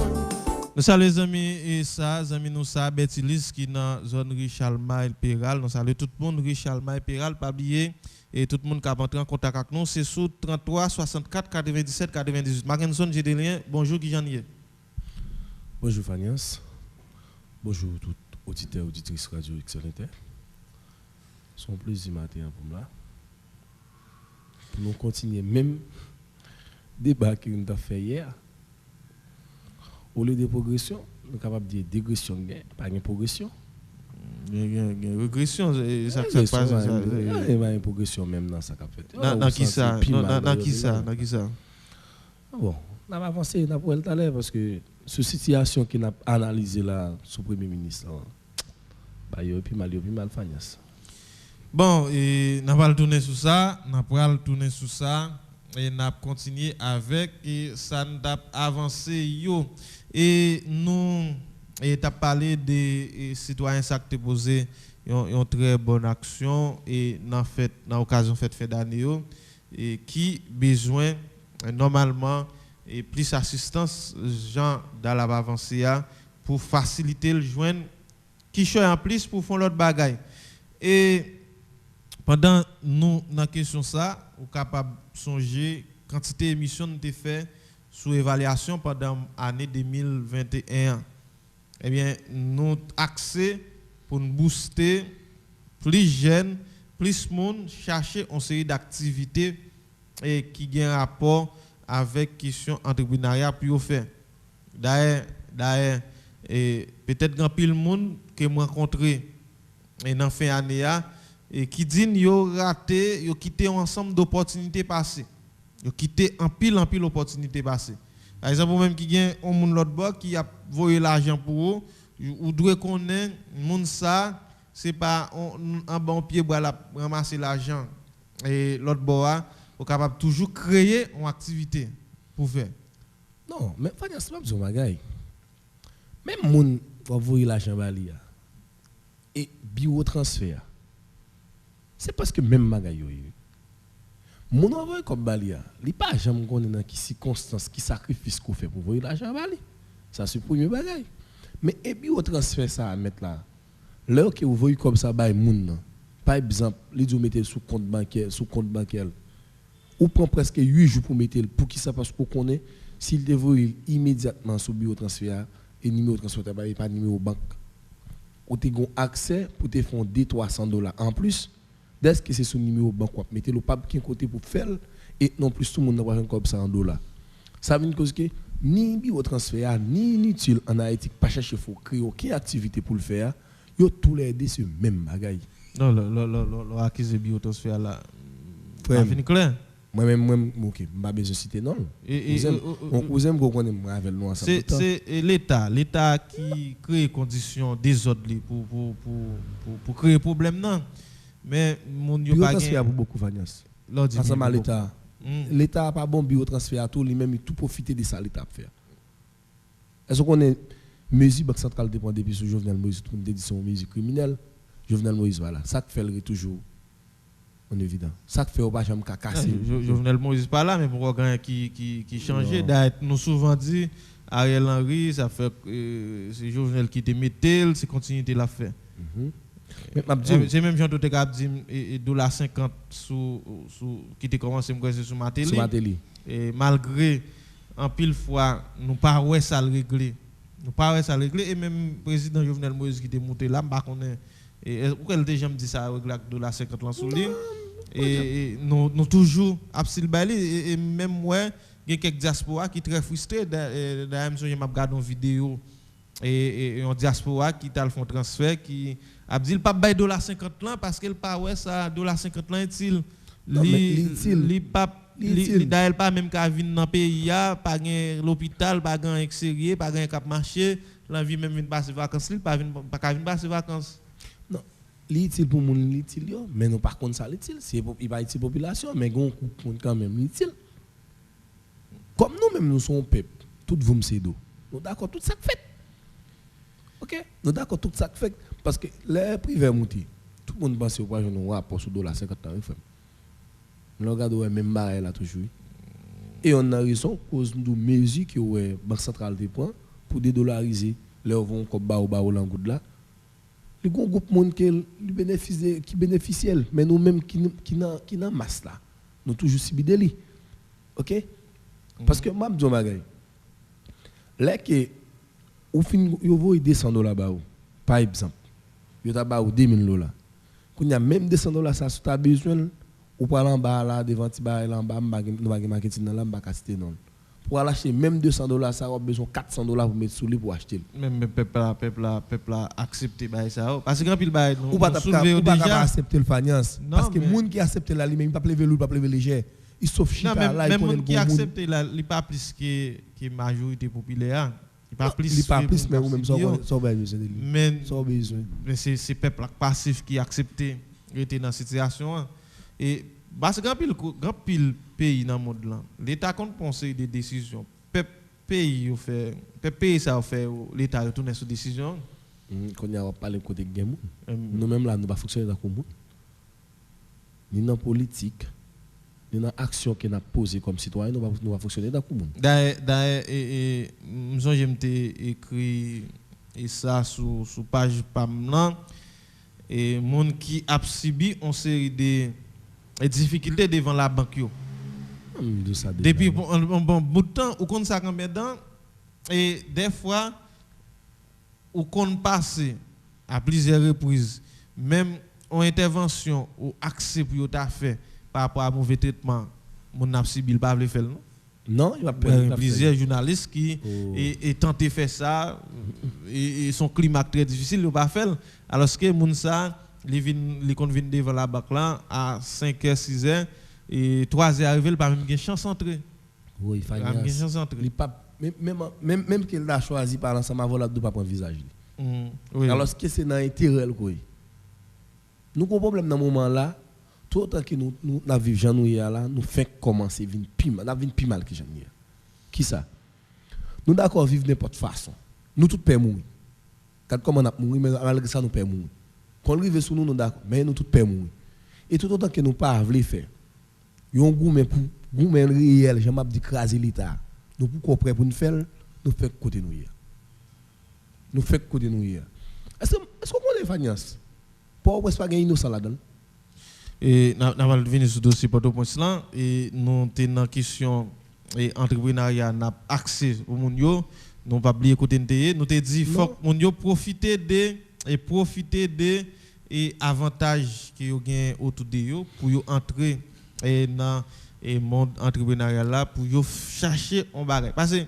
Nous saluons les amis et ça, les amis nous ça, Betty qui dans la zone Richard Maille Péral. Nous saluons tout le monde Richard Maille Péral, pas oublier et tout le monde qui a entré en contact avec nous, c'est sous 33 64 97 98. Mackenson Gédélien, bonjour Guy Janier. Bonjour Fanias. Bonjour tout auditeur auditrice radio excellente. C'est un plaisir matin pour moi. Pour nous continuer même débat que nous avons fait hier. Au lieu de progression, nous sommes capables de dire dégression, pas une progression. Régression, ça ne fait pas ça. Il y a une progression même dans ça qu'a fait. Dans qui ça? Dans qui ça? Bon, on va avancer tout à l'heure parce que cette situation qui n'a analysé là sous Premier ministre, bah il y a plus mal Fanias. Bon, et on va tourner sur ça, et on va continuer avec et ça n'a avancé yo. Et nous avons parlé des citoyens qui ont posé une très bonne action et dans l'occasion de fin d'année et qui besoin normalement et plus assistance gens dans la avancée pour faciliter le joindre qui choisit en plus pour faire l'autre bagaille. Et pendant nous dans question ça, ou capable songer quantité d'émissions nous avons fait sous évaluation pendant l'année 2021. Eh bien, nous accès pour nous booster plus jeunes, plus monde chercher une série d'activités qui ont un rapport avec question entrepreneuriat puis au fait. D'ailleurs peut-être grand pile monde que moi rencontré et dans fin année et qui dit yo raté, yo quitté un ensemble d'opportunités passées. Yo quitté en pile opportunité passée. Par exemple même qui gagne un monde l'autre bord qui a volé l'argent pour eux ou doit connaître monde ça c'est pas un bon pied pour ramasser l'argent et l'autre bord est capable toujours créer une activité pour faire. Non, mais Fania c'est pas besoin bagaille. Même moun va voyer l'argent bali et bureau transfert. C'est parce que même magayo mon envoyé comme balia, il pas jamais connaît dans qui circonstances, qui sacrifice qu'on fait pour voyer l'argent bali. Ça c'est premier bagage. Mais et bureau transfert ça à mettre là. Là que vous voyez comme ça bail moun par exemple, les vous mettez sous compte bancaire, ou prend presque 8 jours pour mettre pour qui ça parce qu'on connaît s'il devrait immédiatement sur bureau transfert et numéro transfert pas numéro banque. Ou tu as accès pour te faire $300 en plus. Dès que c'est son numéro banque, mettez le pas qui côté pour faire et non plus tout le monde n'a pas comme ça en dollars. Ça veut dire que ni bio transfert ni inutile en Haïti pas chercher faut créer aucune activité pour le faire, yo tous les deux ce même bagaille. Non, le acquis de bio transfert là. Pas fini clair. Moi-même OK, pas besoin de citer non. Vous aimez qu'on connaît avec nous ensemble. C'est l'État qui crée conditions désordre pour créer problème non. Mais mon yo pas transfert pour beaucoup Vanias. Ensemble à l'État. L'État a pas bon bio transfert à tout lui-même il tout profiter de ça l'État faire. Est-ce qu'on est mesure banque centrale dépend depuis sous Jovenel Moïse tout dit son mesure criminelle. Jovenel Moïse voilà, ça fait le toujours en évident. Ça fait pas jamais casser. Jovenel Moïse pas là mais pourquoi gagne qui changer d'ailleurs nous souvent dit Ariel Henry ça fait c'est Jovenel qui te mettel, c'est continuité la fait. C'est même Jean Doté qui dit $50 sous qui était commencé me sur ma télé. Et malgré en pile fois nous pas ouais ça le régler. Nous pas ouais ça le régler et même président Jovenel Moïse qui était monté là pas connaît et pourquoi elle déjà me dit ça régler $50 là sous lui et nous toujours absil bali et même ouais il y a quelques diaspora qui très frustrés d'ailleurs je m'a regardé une vidéo et en diaspora qui t'a fait transfert qui a dit pas bail $50 là parce qu'elle pas ouais ça $50 là est-il li d'ailleurs pas même qu'à venir dans pays pas gain l'hôpital pas gain extérieur pas gain cap marché l'envie même venir passer vacances pas venir passer vacances non l'utile pour moun l'utile yo mais non par contre ça l'utile c'est il pas utile population mais gon monde quand même l'utile comme nous même nous sommes peuple tout vous me c'est do nous d'accord tout ça fait OK nous d'accord tout ça fait parce que les privés monté tout le monde pense au pas nous rapport sur $50 FM nous regardons même barre là toujours et on a raison cause de mesures que ouais banque centrale des points pour dédollariser leur vont comme ba au langoud là le groupe monde qui bénéficie mais nous même qui n'a masse là nous toujours subideli OK parce que m'a dit bagay là que au fin yo voy $200 ba ou par exemple yo ta ba ou $2000 quand y a même $200 ça si tu as besoin ou pas en bas là devant ti ba là en bas nous va marketing là pas citer non pour acheter même $200 ça a besoin $400 pour mettre sous lui pour acheter même peuple accepter bail ça parce que pile bail ou pas accepter le finance parce que monde qui accepte là lui-même pas lever lourd pas lever léger il sauf chita là il connaît qui accepte là il pas plus que majorité populaire il pas plus mais ou même sans besoin mais c'est peuple passif qui accepte était dans situation et parce que grand pile pays dans le monde là l'état compte penser des décisions pays fait pays ça fait l'état retourner sur décision quand y a parler côté game nous même là nous pas fonctionner dans comme ni dans politique ni dans action que n'a posé comme citoyen nous va fonctionner dans comme d'ailleurs et nous j'aime écrit et ça sur page pam là et monde qui a subi une série de difficultés devant la banque yo. Depuis un bon bout de temps, on compte ça combien de temps et des fois on compte passer à plusieurs reprises même en intervention ou accès pour ta fait par rapport à mauvais traitement mon n'a subi pas le faire non il va plusieurs journalistes qui et tenté faire ça et son climat très difficile il pas faire alors que moun ça les compte vinn devant la banque là à 5h 6h et 3h arrivé pas même chance entrer oui il fallait chance entrer il pas même qu'il a choisi par ensemble avant là de pas prendre visage oui alors que c'est dans intérêt quoi nous avons problème dans moment là tout autant que nous na vivre Jean nous là nous fait commencer vinn piment na vinn piment que Jean qui ça nous d'accord vivre n'importe façon nous tous payons mourir. Quand comment on a mourir, mais malgré ça, nous payons mourir. Quand on arrive sur nous, nous d'accord, mais nous tous payons mourir. Et tout autant que nous pas voulons faire, il y a un goût pour goût réel, j'aime dire craser l'État. Nous pour prêt pour nous faire, nous faisons côté nous hier. Nous faisons côté nous hier. Est-ce qu'on connaît Fagnas? Pour pas gagner innocent là-dedans. Et nous allons venir sur le dossier Port-au-Prince là et nous avons une question et entrepreneuriat n'a accès au monde yo, nous pas oublier côté nous te dit faut monde yo profiter des et avantages que yo gain autour de yo pour yo entrer dans le monde entrepreneurial là pour yo chercher un bagage parce que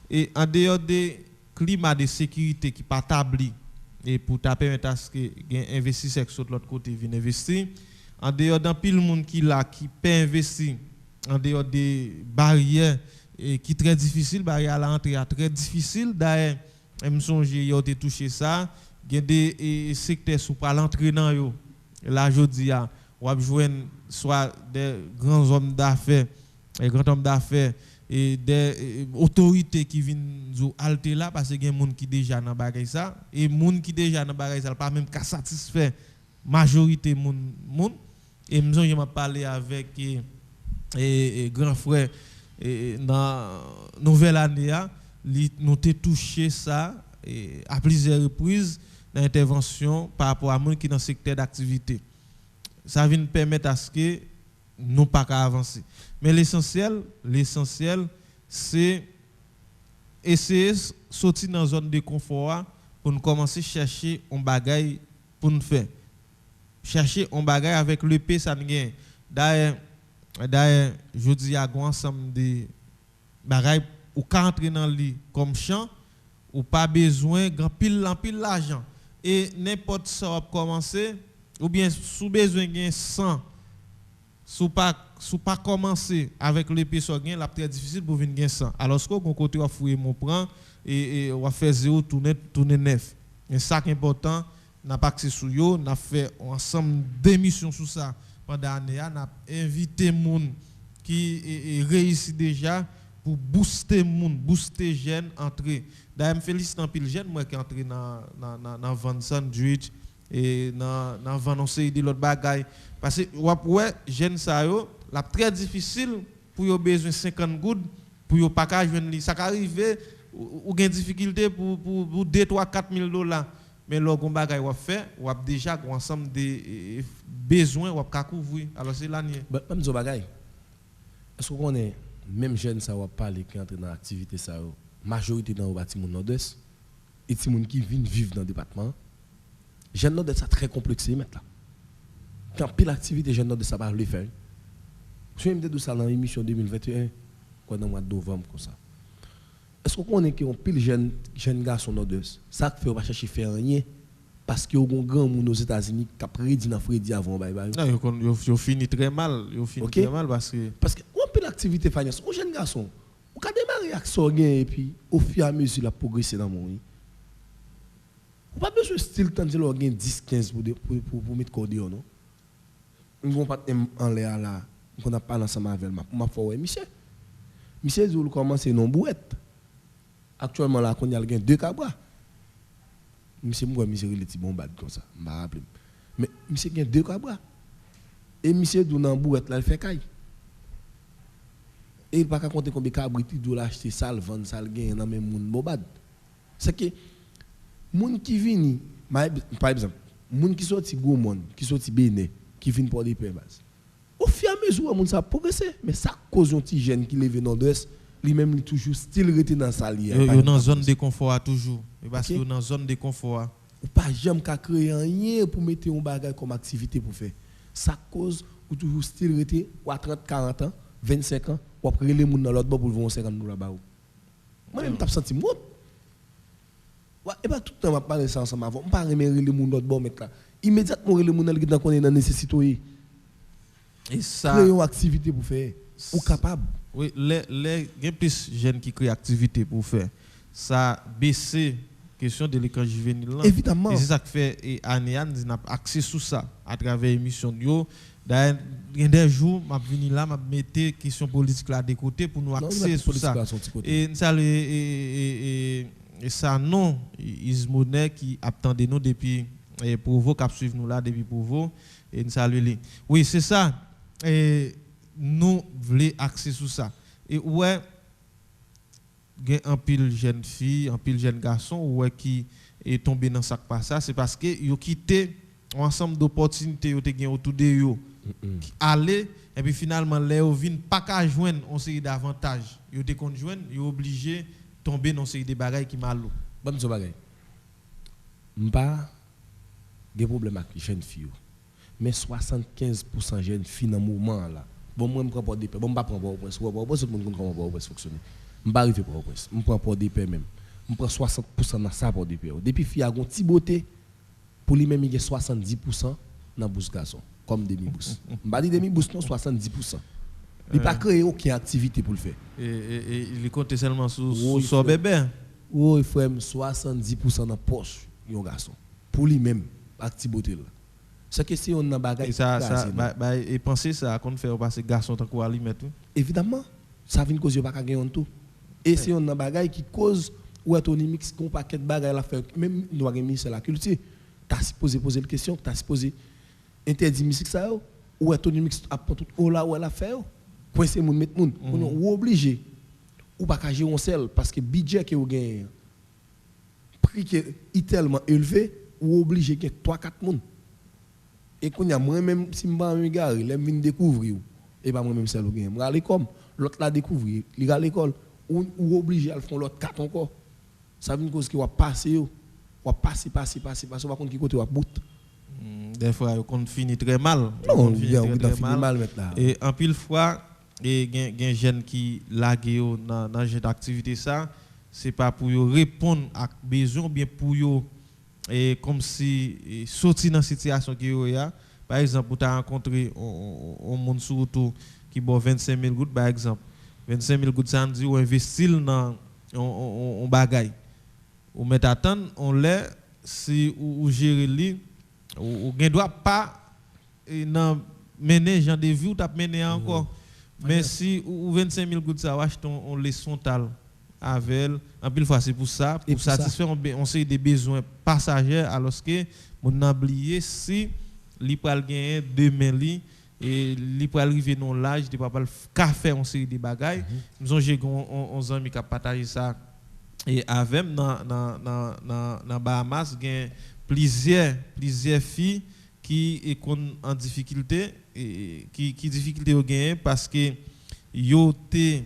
et en dehors des climat de sécurité qui pas établi et pour ta permettre à ce que gain investisseurs sur l'autre côté viennent investir en dehors d'un pile monde qui là qui peut investir en dehors des barrières et qui très difficile barrière à l'entrée très difficile d'ailleurs me songe yo te touché ça il y a des secteurs sous pas l'entrée dans yo là jodi a ou joindre soit des grands hommes d'affaires et grands hommes d'affaires et des autorités qui viennent nous alter là parce que il y a des gens qui déjà dans bagay ça et gens qui déjà dans bagay ça pas même qu'à satisfaire majorité moun et me m'a parlé avec et grand frère dans nouvelle année nous t'ai touché ça à plusieurs reprises dans l'intervention par rapport à gens qui dans le secteur d'activité. Ça vient permettre à ce que nous pas avancer. Mais l'essentiel c'est essayer de sortir dans une zone de confort pour nous commencer à chercher un bagage pour nous faire. Chercher un bagage avec le P ça gagne. D'ailleurs, je dis à un ensemble de bagages ou quand entrer dans le comme champ ou pas besoin grand pile l'argent et n'importe ça va commencer ou bien sous besoin gain 100 sous pas commencer avec le P so gain la très difficile pour venir gain 100 alors ce qu'on côté va fouiller mon prend et on va faire 0 tourner 9 et ça qui est important n'a pas accès sur yo n'a fait ensemble d'émissions sur ça pendant l'année n'a invité moun qui réussit déjà pour booster booster jeunes entrer d'ailleurs me félicite en pile jeune moi qui entré dans vendre sandwich et dans vendre série de l'autre bagaille parce que ouais jeune ça yo la très difficile pour yo besoin 50 gouttes pour yo pas ka joindre ça arrive ou gain difficulté pour 2 3 4 000 $. Mais lorsqu'on bagaille ou fait ou déjà un ensemble de besoins ou ka couvrir alors c'est l'année même zo bagaille est-ce qu'on est même jeune ça va parler qui entre dans l'activité ça majorité dans le bâtiment nord-est et ti moun qui viennent vivre dans le département jeune nord-est ça très complexé maintenant quand pile activité jeune nord-est ça pas le faire je me dit ça dans l'émission 2021 quoi dans le mois de novembre comme ça est-ce qu'on est qu'on pile jeune garçon nord-est ça fait pas chercher faire rien parce que y a un grand monde aux États-Unis qui a prédit dans Freddy avant bye bye. Non, yo fini très mal, très mal parce que on peut l'activité finance, un jeune garçon, on peut démarrer avec ça et puis au fur et à mesure la progresser dans mon vie. On pas besoin style tant de gain 10 15 pour mettre cordéon non. On vont pas en l'air là, on a pas ensemble avec m'a faut monsieur. Monsieur Zoul commence non bouette. Actuellement là qu'on y a 2 cabras. Monsieur moi monsieur il est bombade comme ça m'a rappelé mais monsieur gagne 2 cabras et monsieur dou nan bourette là il fait caille et il pas compter combien cabrit il doit acheter ça le vendre ça le gagne dans même monde bombade c'est que monde qui vient par exemple monde qui sorti gros monde qui sorti béné qui vient pour des base au fur et à mesure monde ça progresser mais ça cause un petit jeune qui lève nord-est lui-même toujours style rester dans sa lié yo dans zone de confort toujours parce que dans zone de confort ou pas jamais qu'à créer rien pour mettre un bagage comme activité pour faire ça cause ou toujours style rester ou à 30 40 ans 25 ans ou après les monde dans l'autre bord pour vendre 50 $ là-bas moi même t'as senti moi et pas tout le temps m'a parler ça ensemble avant pas remettre les monde l'autre bord mettre là immédiatement les monde qui dans connaît dans nécessité et ça créer une activité pour faire ou capable. Oui, les plus jeunes qui créent activité pour faire ça baisser question de l'école juvénile là. Évidemment. Et c'est ça que fait et Anéane n'a accès sur ça à travers émission yo. D'ailleurs, il y a des jours m'a venu là m'a mettre question politique là de côté pour nous accès sur ça. Et ça ça non Ismonet qui attendait nous depuis pour vous qui suivent nous là depuis pour vous et nous saluer. Oui, c'est ça. Et nous voulons axer sur ça. Et ouais, il y a un pile jeune fille, un pile jeune garçon ouais qui est tombé dans ça pas ça, c'est parce que ils ont quitté un ensemble d'opportunités yo te gen autour de yo. Aller et puis finalement les vinn pas qu'à joindre on série d'avantages. Yo te kon joindre, yo obligé tomber dans série de bagages qui malou. Bon so bagay. M'pa des problèmes avec les jeunes filles. Mais 75% jeunes filles dans moment là. Bon moi me prend pas des paix. Bon pas prendre pas au point. Pas tout le monde comment pas fonctionner. M'pa arriver pas au point. Me prend pas des paix même. Me prend 60% dans ça pour des paix. Depuis fille a gon petit beauté pour lui même il y a 70% dans bouche garçon comme demi-bousse. M'pa dit demi-bousse non 70%. Il pas créé aucune activité pour le faire. Et il compte seulement sur son bébé. Oui, frère, 70% dans poche un garçon. Pour lui même activité beauté là. C'est que si on a bagage et penser ça qu'on fait passer garçon tant qu'on ali mettre. Évidemment, ça vient cause pas gagner tout. Et si on a bagage qui cause ou est Tony Mix qu'on paquet de bagage la faire même doit ministre la culture. T'as supposé poser la question, t'as supposé interdire musique ça ou est Tony Mix apprend tout ou là où elle a fait. Coincer moun mettre moun, ou obligé ou pas ka gérer on seul parce que budget que vous gagne prix qui est tellement élevé ou obligé que 3-4 moun. Et qu'on y a moi même si m'pa me gare, les vinn découvrir et pas moi même seul gagne. Moi aller comme l'autre la découvrir, il à l'école ou obligé à faire l'autre 4 encore. Ça veut une cause qui va passer ou passer pas contre qui côté ou bout. Des fois on finit très mal. Non, on finit mal maintenant. Et en pile fois et gen jeunes qui lagué dans cette activité ça, c'est pas pour yo répondre à besoin bien pour yo et comme si sortir dans situation qui yo ya. Par exemple, tu as rencontré un monde sur autour qui boit 25 000 gouttes par exemple. 25 000 gouttes ça dit ou investir dans on bagaille. Ou mettre attendre on l'est si ou gérer li ou gen doit pas dans mener genre de vie ou t'a mener encore. Mais si ou 25 000 gouttes ça achète on laisse son tal avec en pile fois c'est pour ça pour satisfaire on sait des besoins passagers alors que on a oublié si li pral gagner demain li et li pral arriver dans l'âge de papa ka faire on série des bagailles nous on j'ai on ami qui partager ça et avec dans Bahamas gain plusieurs filles qui sont en difficulté et qui difficulté au gain parce que yo té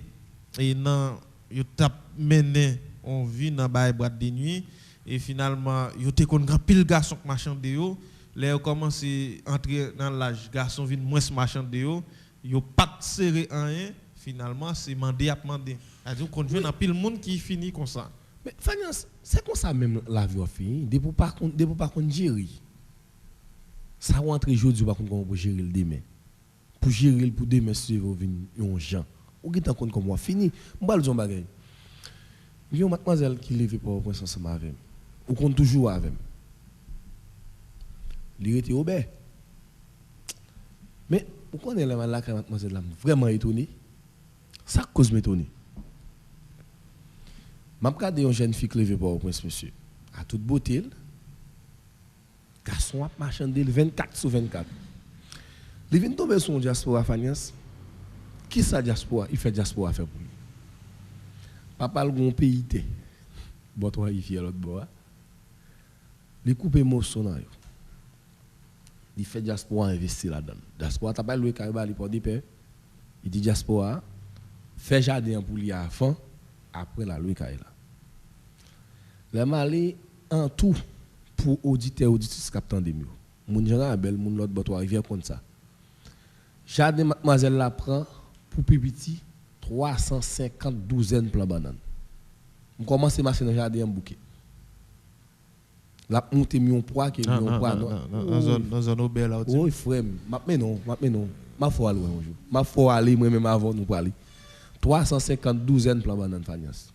et nan yo t'a mené on vit dans bail boîte de nuit et finalement yo té kon grand pile garçon marchand de yo les commencé entrer dans l'âge garçon vinn moins marchand de yo pas serré rien finalement c'est mandé à demander c'est-à-dire qu'on joue dans pile monde qui finit comme ça. Mais Fanias, c'est comme ça même la vie fini depuis pas qu'on gérer. Ça rentre aujourd'hui pas qu'on pour gérer le demain. Pour gérer pour demain si vous venir un gens. Ou qui t'en compte comme moi fini. M'ba le bagay. Yon mademoiselle qui lève pas au point ensemble avec. Ou qu'on toujours avec. Il était obé. Mais vous connaissez la mademoiselle là vraiment étonné. Ça cause m'étonner. Je regarde une jeune fille qui lève pas au point, monsieur. À toute beauté, garçon a marchandé 24/24. Il vient tomber sur diaspora Fanias. Qui ça diaspora? Il fait diaspora faire pour lui. Papa le grand pays té. Bon toi il fait l'autre bois. Il coupe émotion dans yo. Il fait diaspora investir là-dedans. Diaspora t'as pas loué caribali il pour des pères. Il dit diaspora fait jardin pour lui avant après la loué caribali. Les malais en tout pour auditeur auditrice captant de mieux. Mon gens belle mon l'autre bois rivière comme ça. Jardin mademoiselle la prend pour petit 350 douzaines plan banane. On commence à marcher dans jardin en bouquet. La monter million poids qui million poids dans zone belle là. Oui frère, mais non. Ma faut aller un jour. Ma faut aller moi même avant nous pour aller. 350 douzaines plan banane Fanias.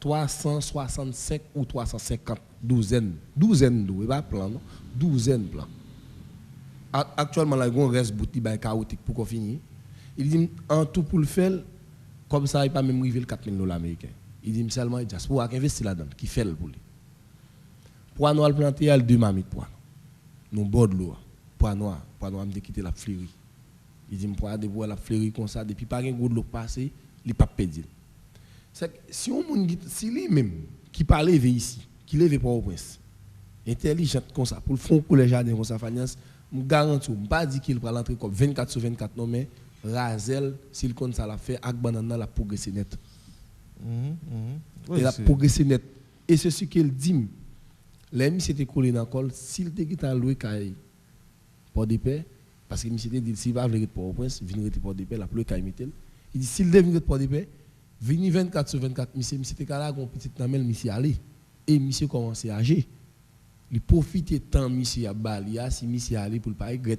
365 ou 350 douzaines d'eau, pas plan non, douzaines plan. Actuellement là on reste bouti ba chaotique pour qu'on finisse. Il dit en tout pour le faire comme ça il pas même arriver le $4,000 américains. Il dit seulement la diaspora qui investit là-dedans, qui fait le pour lui. Pour nous planter à 2 mamites pour nous bord de l'eau. Pour nous me quitter la fleurie. Il dit pour aller voir la fleurie comme ça depuis pas un gros de l'eau passé, il pas perdre. Si on si lui-même qui parle ici, qui lève pour au prince. Intelligent comme ça pour le fond pour les jardins comme ça Fanias, me garantis, me pas dire qu'il va l'entrer comme 24/24 non mais Razel s'il compte ça la fait avec banana la progresser net. Oui, et la progresser net et c'est ce qu'il dit. Les c'était collé dans col s'il te qui t'a loué caille pour des paix parce que monsieur dit s'il va venir pour au prince venir pour des paix la plus caille metel. Il dit s'il devient pour des paix venir 24/24 monsieur était là gon petite namel monsieur aller et monsieur commencer à agir. Il profite tant monsieur à Balia si monsieur aller pour pas regret.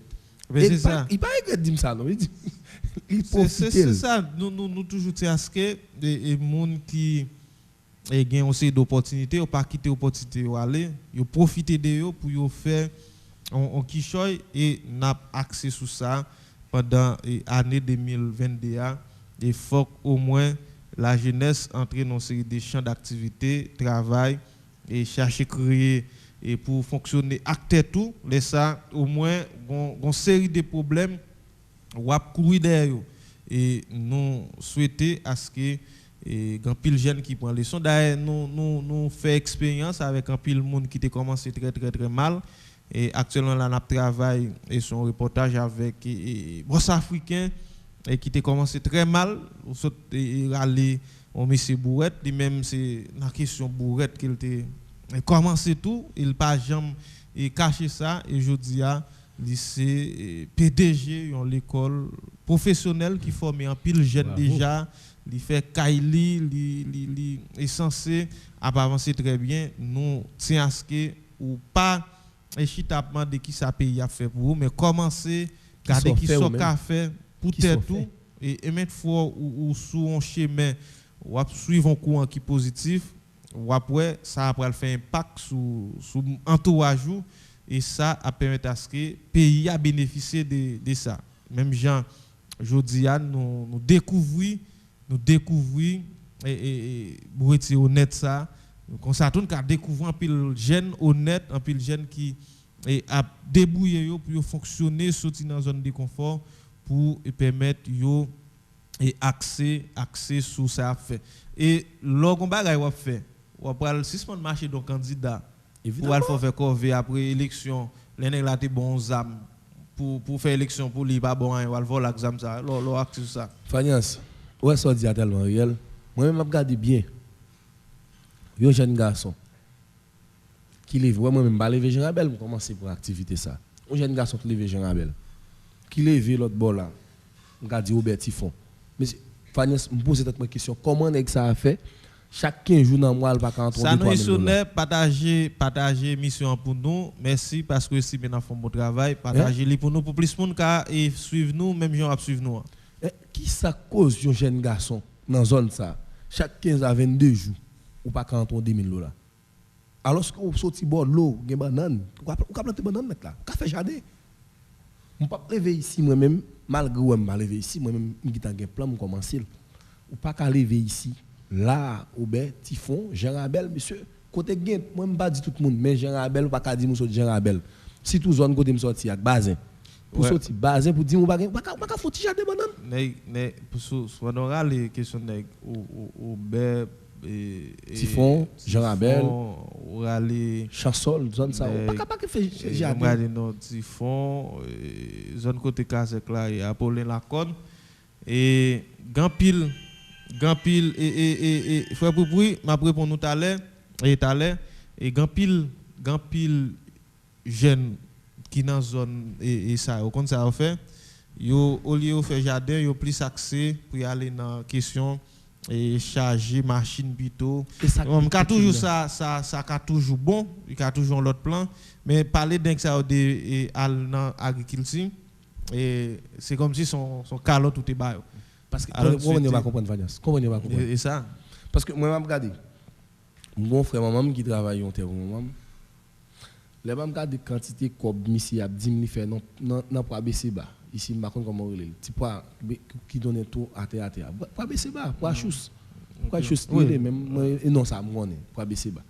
Mais c'est ça. Il pas regret dire ça non. Il profite. C'est ça nous toujours à ce que les monde qui gagne aussi d'opportunités ou pas quitter opportunité ou aller, yo profiter de yo pour yo faire on quichoy et n'a accès sur ça pendant l'année 2022 et faut au moins la jeunesse entre dans une série de champs d'activité, travail et chercher créer et pour fonctionner acter tout les ça au moins une série de problèmes ou à courir derrière et nous souhaiter à ce que grand pile jeune qui prend leçon d'ailleurs nous fait expérience avec un pile monde qui a commencé très mal et actuellement là on travaille et son reportage avec boss africain et qui a commencé très mal et aller au monsieur Bourrette lui-même c'est la question Bourrette qu'il a commencé tout il pas jamais caché ça et je dis à lycée PDG l'école professionnelle qui forme un pile jeune déjà il fait Kaili il est censé avancer très bien nous tient à ce que ou pas échitapement de qui ça pays a fait pour vous mais commencer garder qui sont fait pour tout et même fois ou sous un chemin ou suivre un courant qui positif ou après ça après faire impact sur entourage et ça a permettre à ce que le pays a bénéficié de ça même gens jodi a nous découvrir et pour être honnête ça comme ça tout cas découvrir un pile jeune honnête un pile jeune qui a débrouillé pour fonctionner sortir dans zone de confort pour permettre yo et accès sur ça fait et logon bagay ou fait ou après suspendre marché donc candidat pour aller faire corvée après élection les nèg là té bon zam pour faire élection pour lui pas bon ou aller voler exam ça lo acte ça Fanias ouais ça dit tellement réel moi même m'a regardé bien yo jeune garçon qui lève moi même pas lever Jean Abel pour commencer pour activité ça un jeune garçon qui lève Jean Abel qui lève l'autre bord là on regarde Robert Tifon mais Fanias me pose cette question comment nèg ça a fait chaque 15 jours dans mois pas quand ça nous sonne partager mission pour nous merci parce que si bien font bon travail partager pour nous pour plus monde et suivre nous même gens à suivre nous qui ça cause un jeune garçon dans zone ça chaque 15 à 22 jours ou pas quand on 2000 $. Alors que vous sorti bord l'eau, gen banane, ou ka planter banane mec là, ka fait jardin. On pas lever ici moi même malgré ou m'a lever ici moi même qui tan gen plan pour commencer. Ou pas ka lever ici là Robert Tifon, Jean Abel monsieur côté gen moi me pas dit tout le monde mais Jean Abel ou pas ka dire moi sorti Jean Abel. Si tout zone côté me sorti avec Bazin. Pour sortir Bazin pour dire ou pas ka faut jardin banane. Nèg pour soit dans les questions nèg ou Tifon, Jean Abel, ou aller Chansol, zone ça. Pas que fait jardin. Non Tifon, zone côté Kazek là et Apollin Lacon et Gampil et frère Poupoui m'a répondre nous tout à l'heure et Gampil jeune qui dans zone et ça au compte ça fait yo au lieu faire jardin yo plus accès pour aller dans question et charger machine plutôt on a toujours ça a toujours bon il a toujours l'autre plan mais parler d'un ça de dans agriculture et c'est comme si son calotte tout est bas parce que on ne va comprendre Vanias comment on va comprendre et ça parce que moi m'a regardé mon frère maman qui travaille en terre maman les m'a regardé quantité comme monsieur a dit me faire non pour abaisser bas ici m'a connait comment relé petit poids qui donne tout à terre pour abaisser bas pour chousse Pourquoi je suis même et non ça me pour baisser bas.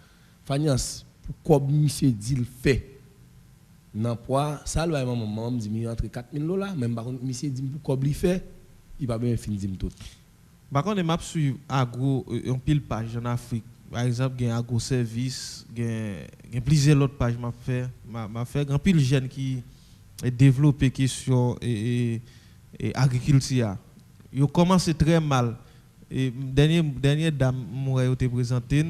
Fanias pourquoi monsieur dit le fait dans poids ça là maman me dit entre 4000 $, même par contre monsieur dit pourquoi il fait il va bien finir dit tout. Par contre m'a suivre agro en pile page en Afrique. Par exemple, il y a agro service, il y a plusieurs autres pages m'a fait grand pile jeune qui développé question et agriculture. Ils commencé très mal. Et dernière dame moi été présentée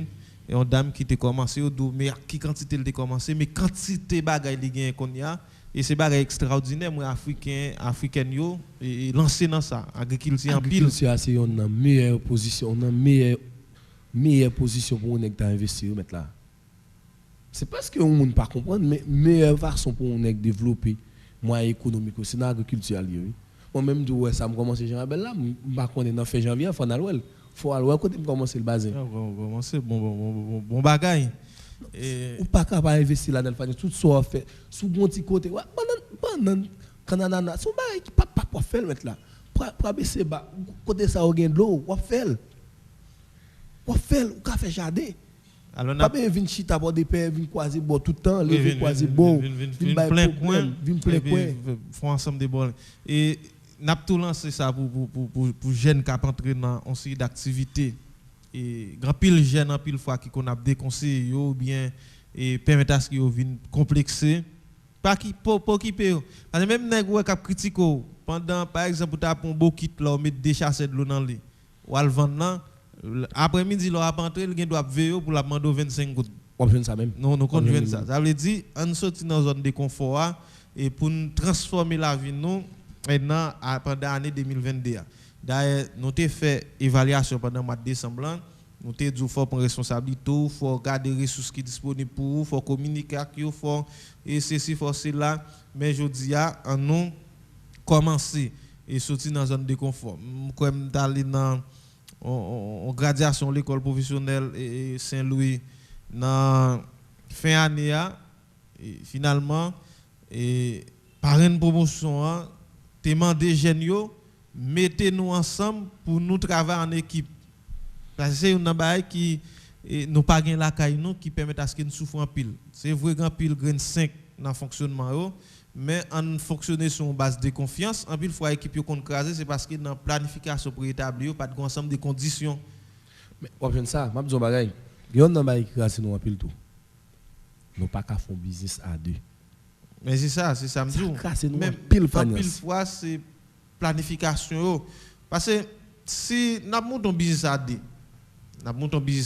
et une dame qui était commencé mais qui quantité elle commencé mais quantité bagaille li gagne qu'on y a et c'est bagaille extraordinaire moi africain yo et lancer dans ça agriculture en pile. Agriculture c'est une meilleure position, meilleure position pour on investir mettre là. C'est parce que on monde pas comprendre mais meilleure façon pour on développer moyen économique c'est dans l'agriculture oui. Moi même ouais ça me commencer Jean-Abel là pas connait dans fin janvier faut aller faut aller côté commencer le bazin. Commencer bon bagaille et ou pas capable investir là dans le tout ça fait sous bon petit côté pendant canana son bail qui pas faire mettre là pour baisser bas côté ça au gain de l'eau ou faire ou faire jardin. Alors pas bien venir chita pour des pères venir croiser bon tout le temps lever croiser bon venir plein coin font ensemble des bols et n'a tout lancé ça pour jeunes qui entrer dans une série d'activités et grand pile jeune en pile fois qui qu'on a déconseillé ou bien et permettre à ce qu'ils viennent complexer pas qui pour occuper parce que même nèg qui critique pendant par exemple tu as un beau kit là mettre des chasseurs de l'eau dans lit ou al vendre après-midi là a entrer il doit veiller pour la demander 25 gouttes on vient ça même non nous convient ça veut dire on sorti dans zone de confort et pour transformer la vie nous maintenant pendant l'année 2022. D'ailleurs, nous avons fait évaluation pendant le mois de décembre. Nous avons dit qu'il faut prendre responsabilité, il faut garder les ressources qui sont disponibles pour vous, il faut communiquer avec vous, il faut ceci, il faut cela. Mais je dis, nous avons commencé et sorti dans une zone de confort. Nous avons allé dans la graduation de l'école professionnelle et Saint-Louis dans fin d'année. Et finalement, par une promotion, demandez jeunes mettez-nous ensemble pour nous travailler en équipe parce que c'est une bail qui nous pas gain la caille nous qui permet à ce que nous souffrons en pile c'est vrai grand pile grain 5 dans fonctionnement mais en fonctionner sur une base de confiance en pile fois équipe qu'on craser c'est parce que dans planification pour établir pas de ensemble de conditions mais on vient ça m'a besoin bagaille yon dans bail craser nous en pile tout nous pas qu'à faire business à deux. Mais c'est ça me dit. Même pile fois c'est planification parce que si nous montons business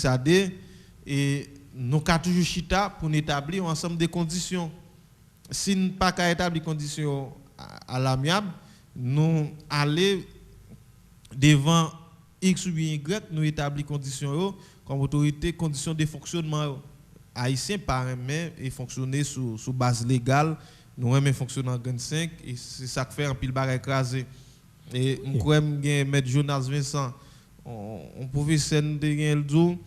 à deux, et nous avons toujours chita pour établir un ensemble de conditions. Si nous pas qu'à établir conditions à l'amiable, nous aller devant X ou Y, nous établir conditions comme autorité, conditions de fonctionnement. Haïtiens par aimer et fonctionner sous base légale nous aimons fonctionner en 25 et c'est ça qui fait un pile barre écrasé et nous croyons mettre Jonas Vincent on pouvait scène de le jour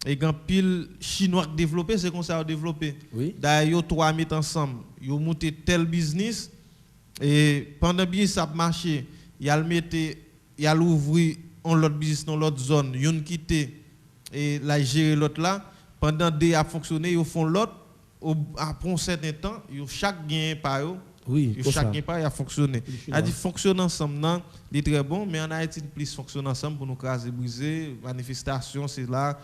et quand pile chinois développé c'est comme ça développé d'ailleurs trois mettent ensemble ils ont monté tel business et pendant bien ça marché il a le mettre il a l'ouvrir un autre business dans l'autre zone ils quitté et la gérer l'autre là pendant des a fonctionné ils font l'autre après un certain temps chaque gain par eux chaque gain par a fonctionné a dit fonctionner ensemble non est très bon mais en Haïti plus fonctionner ensemble pour nous craser briser manifestation c'est là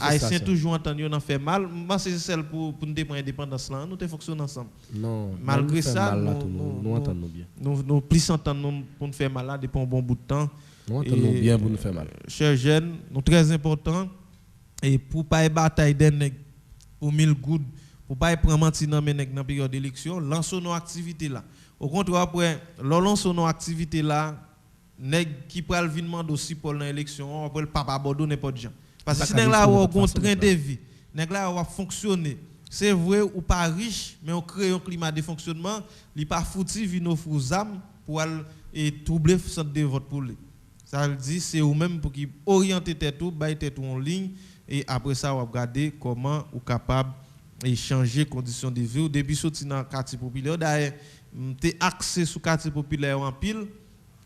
Haïtien toujours entendu on en fait mal moi c'est celle pour nous prendre indépendance là nous te fonctionner ensemble non malgré ça nous entendons bien nous plus entendons pour nous faire mal là depuis un bon bout de temps nous entendons bien pour nous faire mal chers jeunes nous très important et pour pas bataille des nèg pour 1000 gouttes pour pas prendre menti dans mes nèg dans période d'élection lançons nos activités là au contraire après lançons nos activités là nèg qui pral venir demander aussi pour l'élection après le papa bordeaux n'importe gens parce que si nèg là on train de vie nèg là va fonctionner c'est vrai ou pas riche mais on crée un climat de fonctionnement li pas fouti vinn offre aux âmes pour et troubler centre de vote pour lui ça veut dire c'est ou même pour qui orienter tête tout bailler tête en ligne et après ça on va regarder comment ou capable et changer conditions de vie depuis sorti dans quartier populaire d'ailleurs t'es axé sur quartier populaire en pile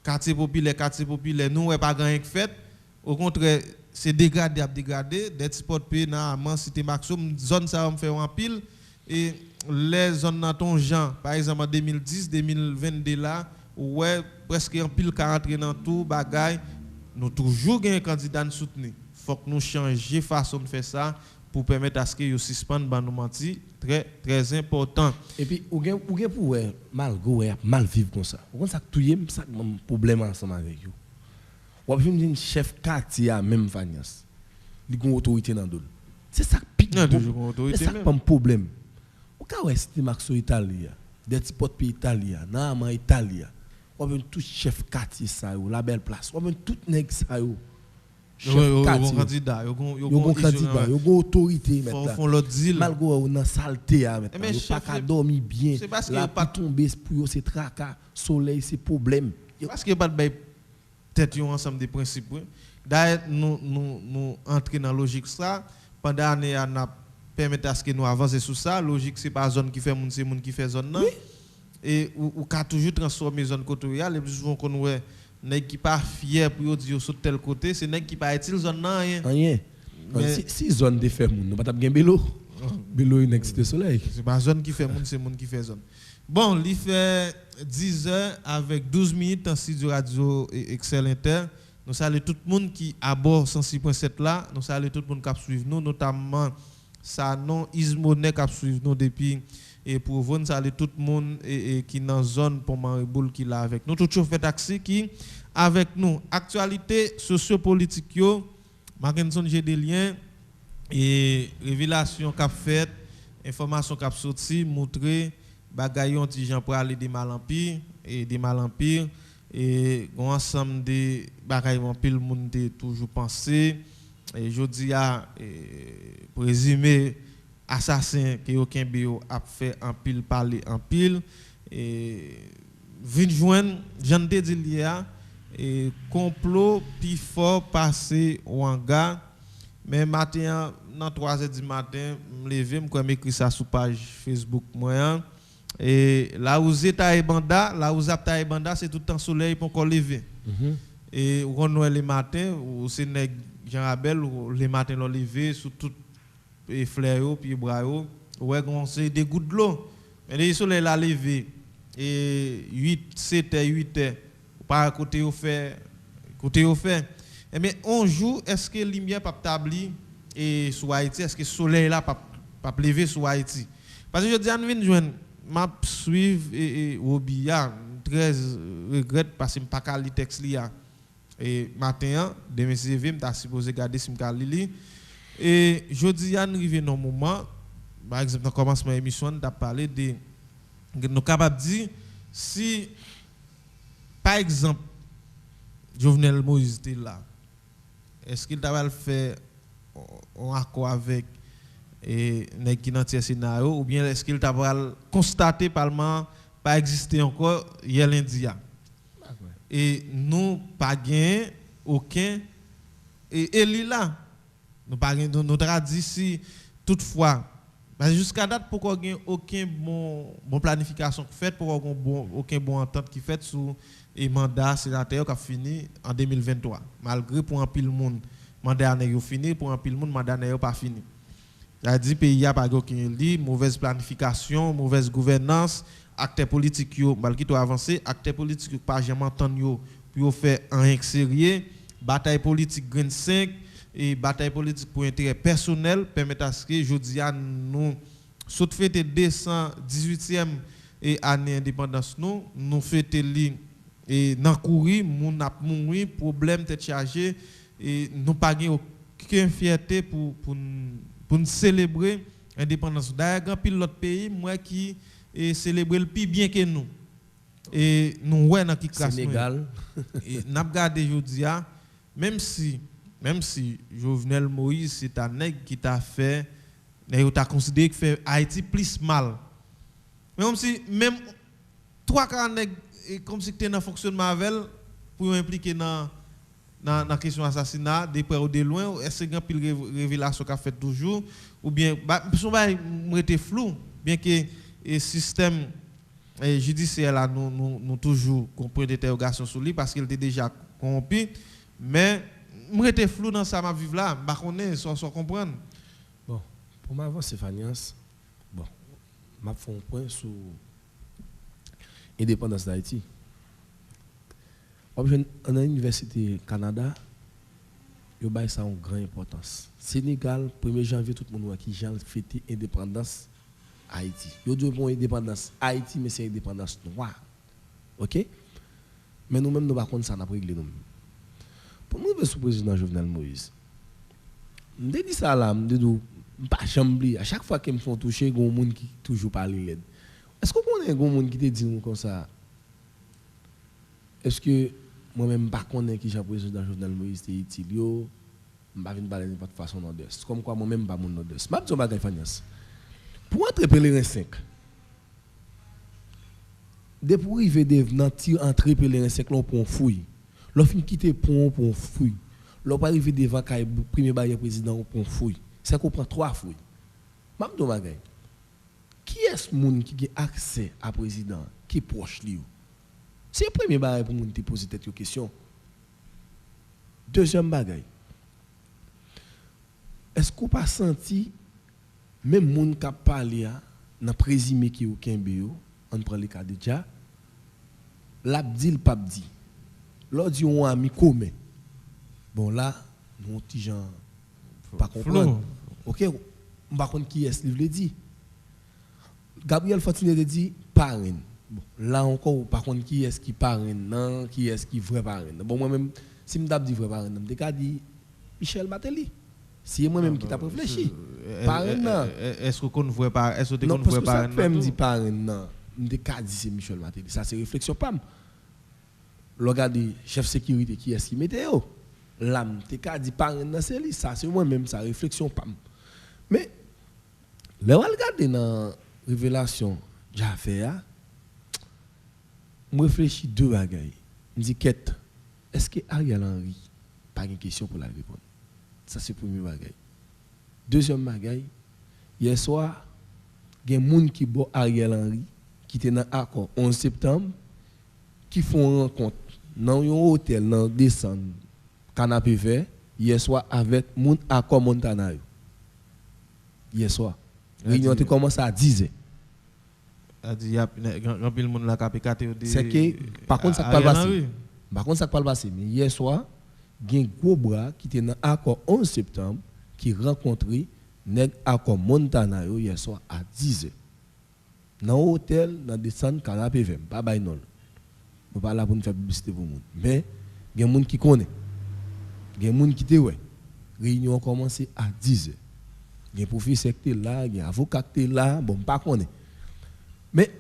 quartier populaire nous pas grand fait au contraire, c'est dégradé à dégradé, des sports pays dans la cité maximum, zone ça va faire en pile et les zones dans ton genre, par exemple en 2010, 2022 là, ouais, presque en pile 40 dans tout bagaille, nous toujours un candidat nous soutenir. Faut que nous changer façon de faire ça pour permettre à ce que yo suspende ban nous menti, très important. Et puis ou gen pour mal vivre comme ça. On ça tout yem ça problème ensemble avec vous. Ou bien une chef quartier même Vanias. Li gon autorité dans dol. C'est ça pique. C'est ça pas un problème. Ou ka ouais c'était Maxo Italia, des petits potes pays Italia, nan Italia. Ou bien tout chef quartier ça yo, la belle place. Ou bien tout nèg ça yo. Yo candidat, yo autorité maintenant. Malgré on dans saleté maintenant, yo pas ka dormir bien. La pas tomber pour yo c'est tracas, soleil c'est problème. Parce que pas de tête un ensemble de principes. D'ailleurs nous entrer dans logique ça pendant année on a permettre à ce que nous avancer sur ça, logique c'est pas zone qui fait monde, c'est monde qui fait zone non. Et ou ka toujours transformer zone côtoriale et plus souvent qu'on ouais nèg qui pas fier pour dire sur tel côté, c'est nèg qui pas utile zone nan rien. Si zone de faire moun, nous pas t'a gen bélo. Bélo une excité soleil. C'est pas zone qui fait moun, c'est moun qui fait zone. Bon, il fait 10h avec 12 minutes en studio radio Excel Inter. Nous saluons tout le monde qui aborde 106.7 là, nous saluons tout le monde qui suit nous, notamment Sanon Ismonet qui suit nous depuis et pour vous saluer tout le monde qui dans zone pour Mariboul qui là avec nous, tout chauffeur taxi qui avec nous. Actualité sociopolitique yo, Mackinson j'ai des liens et révélation qu'a fait, information qu'a sorti, montrer bagayon ti gens pour aller des mal en pire et ensemble de bagaille en pile monde toujours pensé et jodi a pour résumer assassin que aucun bio a fait en pile parler en pile et vinn joindre j'en te dit hier et complot plus fort passé Ouanga mais matin dans 3h du matin me lever me comme écrit ça sur page Facebook moi et là où Zeta et Banda là où Zapta et Banda c'est tout le temps soleil pour encore lever et on les matins ou c'est nèg Jean Abel les matins l'ont levé sur tout et fleur puis bras ouais c'est des gouttes de l'eau mais le soleil l'a levé et 7h par côté au fait et mais un jour est-ce que lumière pas tabli et sur Haïti est-ce que soleil là pas lever sur Haïti parce que je dis on vient joindre m'a suivre et Obia très regrette parce que pas cali texte là et matin demain CV m'ta supposé garder si m'ka lili et jodi an arrivé dans moment par exemple dans commencement émission on t'a parlé de nous capable dire si par exemple Jovenel Moïse était là est-ce qu'il t'a fait en accord avec et nèg qui dans ce scénario ou bien est-ce qu'il t'a constaté parlement pas exister encore hier lundi et nous pas gain aucun et Eli là nous pas gain nous dit si toutefois parce que jusqu'à date pourquoi gain aucun bon planification faite pour aucun bon entente qui fait sous et mandat sénateur qui a fini en 2023 malgré pour un pile monde mandat n'est fini pour un pile monde mandat n'est pas fini. Ça dit pays a pas aucun lit, mauvaise planification, mauvaise gouvernance, acteurs politiques yo malgré tout avancé, acteurs politiques pas jamais entendre yo pour faire un sérieux, bataille politique Green 5 et bataille politique pour intérêt personnel permettent à ce que jodi a nous saute fête 218e et année indépendance nous fêter li et dans courir moun a mouri problème tête chargé et nous pas aucune fierté pour nous célébrer l'indépendance. D'ailleurs, grand pile l'autre pays, moi qui célébrer le plus bien que nous. Et nous ouais dans qui classe Sénégal. Et n'a regardé aujourd'hui même si Jovenel Moïse c'est un nèg qui t'a fait nèg t'a considéré que fait Haïti plus mal. Même si même 3-4 nèg comme si tu dans fonctionnement avec pour impliquer dans la question assassinat de près ou de loin est-ce que pile révélation qu'a fait toujours ou bien son bail était flou bien que le système judiciaire là nous toujours qu'on point d'interrogation sur lui parce qu'il était déjà corrompu mais moi j'étais flou dans ça m'a vivre là, pas connais sans comprendre. Bon, pour m'avancer Fanias, bon, m'a fait un point sur l'indépendance d'Haïti. En l'université Canada, il y a ça une grande importance. Sénégal, 1er janvier, tout le monde voit qui j'ai fêté l'indépendance Haïti. Il y a une indépendance Haïti, mais c'est une indépendance noire. OK? Mais nous-mêmes, nous ne pouvons pas ça, nous régler nous-mêmes. Pour nous, le président Jovenel Moïse, je dis ça là, je dis pas chambler. À chaque fois qu'ils me font toucher, il y a des gens qui toujours parlent l'aide. Est-ce qu'on connaît des gens qui te disent comme ça? Est-ce que moi-même, je ne connais pas qui est le président Jovenel Moïse, c'est utile? Je ne vais pas parler de façon nord-est. Comme quoi, moi-même, je ne suis pas mon nord-est. Je vais dire Fanias. Pour entrer pèlerin 5, dès pour arriver devant entrer pèlerin 5, on prend fouille. Lorsqu'on quitte pont, on prend fouille. Lorsqu'on arrive devant le premier barrière président, on prend fouille. C'est qu'on prend 3 fouilles. Je vais dire qui est-ce qui a accès à président qui est proche de lui? C'est le premier bagage pour nous poser cette question. Deuxième bagage. Est-ce qu'on pas senti même moun qui parlé dans présumé qui au Kembe, on prend le cas de déjà, l'abdi le pape dit. L'autre dit on ami commun. Bon là, nous petits gens pas comprendre. OK, on pas comprendre qui est ce livre dit. Gabriel Fortuné dit parrain. Bon, là encore, par contre, qui est-ce qui parraine, non, qui est-ce qui vrai parraine. Bon, moi-même, si je dis vrai parraine, je vais dire Michel Martelly. C'est moi-même qui t'a réfléchi. Parraine, non. Est-ce qu'on ne voit pas? Est-ce qu'on ne voit pas? Non, parce que ça me dit parraine, non. Je vais dire c'est Michel Martelly. Ça, c'est réflexion, pam. Regardez, chef sécurité, qui est-ce qui mettait? Là, je vais dire parraine, non, c'est lui. Ça, c'est moi-même, ça, réflexion, pam. Mais, là, regardez dans Révélation, j'ai fait, je réfléchis 2 bagailles. Je me dis, est-ce que Ariel Henry pas une question pour la répondre? Ça, c'est le premier bagaille. Deuxième bagaille, hier soir, il y a des gens qui sont Ariel Henry, qui étaient dans l'accord 11 septembre, qui font une rencontre dans un hôtel, dans descendre, canapé vert, hier soir, avec mon accord Montana. Hier soir. La réunion a commencé à 10h. Il y a un peu de monde là qui a c'est que, par contre, ça ne peut pas passer. Par contre, ça ne peut pas passer. Mais hier soir, il y a un gros bras qui était dans l'accord 11 septembre qui rencontré l'accord Montana hier soir à 10h. Dans l'hôtel, dans des centres canapé VM, pas bainol. Je ne pas là pour nous faire publicité pour vous. Mais il y a des gens qui connaissent. Il y a des gens qui étaient là. La réunion a commencé à 10h. Il y a un professeur qui est là, il y a un avocat qui est là, bon, pas connaît. Mais,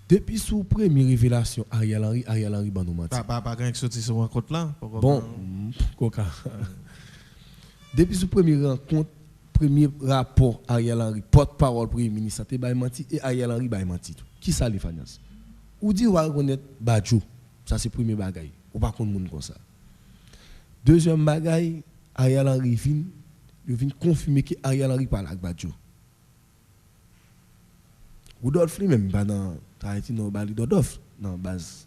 depuis sous première révélation, Ariel Henry nous menti. Pas rien qui sorti sur rencontre là. Bon, coca. Depuis sous première rencontre, premier rapport, Ariel Henry, porte-parole premier ministre, il a menti et Ariel Henry a menti. Qui ça les finances? Ou dit ou reconnaître Badjo, ça c'est le premier bagaille. Ou pas qu'on monde comme ça. Deuxième bagaille, Ariel Henry vient confirmer que Ariel Henry parle avec Badjo. Rudolph lui-même, dans Tahiti, non, Rudolph, dans la base.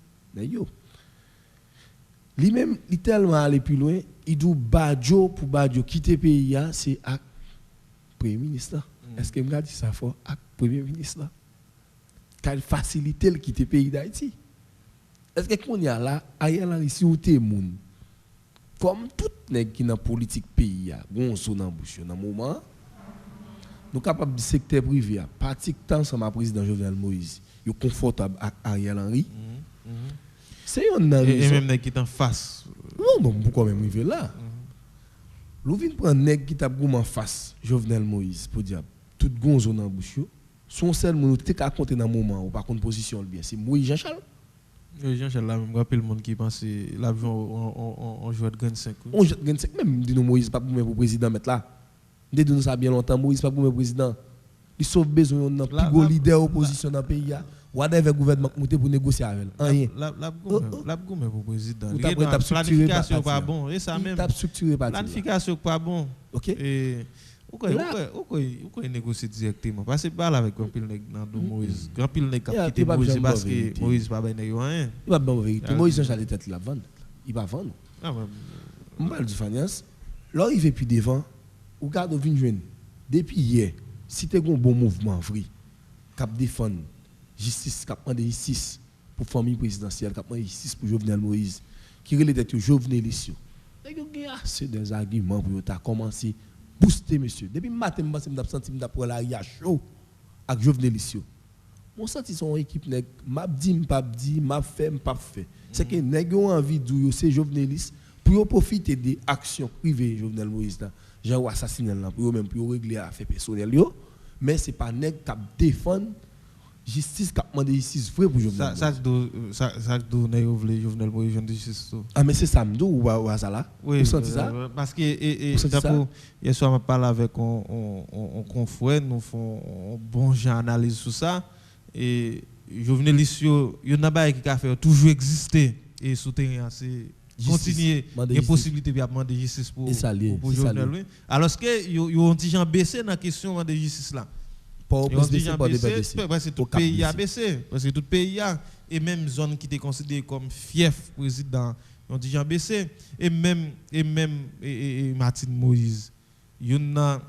Lui-même, il est tellement allé plus loin, il dit Badjo pour Badjo quitter le pays, c'est avec le Premier ministre. Est-ce que je me dis ça fort avec le Premier ministre? Car il facilite le quitter le pays d'Haïti. Est-ce que qu'on y a là, Ariel Henry, si vous êtes moun, comme tout les qui dans la politique pays, bon, son embouche, dans le moment, nous sommes capables du secteur privé, pratiquement ensemble avec le président Jovenel Moïse, ils sont confortables avec Ariel Henry. C'est un et même qui est en face. Non, pourquoi même arriver là? Nous venons prendre un nèg qui t'a en face Jovenel Moïse pour dire tout gonzo dans bouche. Son seul monde qui a compté dans le moment ou par contre position bien, c'est Moïse Jean-Charles. Jean-Charles là, je rappelle le monde qui pense l'avion on joue de 25. On joue de 25 même dit nous Moïse pas pour président mettre là. Dit nous ça bien longtemps Moïse pas pour président. Il sauve besoin d'un plus gros leader opposition dans le pays. Whatever gouvernement monter pour négocier avec rien. La gomme pour président. La planification pas bon et ça même. Planification pas bon. OK. Et pourquoi négocier directement parce que parle avec grand pile dans Moïse. Grand pile nèg qui quitter Moïse parce que Moïse pas ben rien. Il va bon vérité. Moïse Jean-Charles tête la vendre. Il va vendre. on parle du finance. Là, il fait plus devant, ou garde au vin jeune. Depuis hier, si tu as un bon mouvement vrai, cap défendre justice, cap demander justice pour famille présidentielle, cap demander justice pour Jovenel Moïse, qui relève d'être Jovenel Lissio. C'est des arguments pour ta commencer à booster monsieur. Depuis matin, je me senti que la ria chaud avec Jovenel Lissio. Mon senti son équipe nèg, m'a dit m'pa dit, m'a fait m'pa fait. C'est que nèg ont envie de c'est Jovenelis pour profiter des actions privées Jovenel Moïse là. Genre assassinat là pour même pour régler affaire personnelle yo, mais c'est pas nèg qui défendre justice qui demande justice vrai pour Jovenel. Ça nèg voulait Jovenel Moïse justice. Ah mais c'est ça m'dou ou ça là. Oui, vous sentez ça? Parce que hier soir m'a parlé avec un confrère, nous font un bon genre analyse sur ça. Et Jovenel Lissio, il y a pas qui a fait toujours exister et souterrain c'est continuer les possibilités de demander justice pour Jovenel. Alors que il ont dit gens baissé dans la question de justice là. C'est tout pays a baissé parce que tout pays a et même zone qui était considérée comme fief président, ils ont dit gens baissé et même Martin Moïse, il y a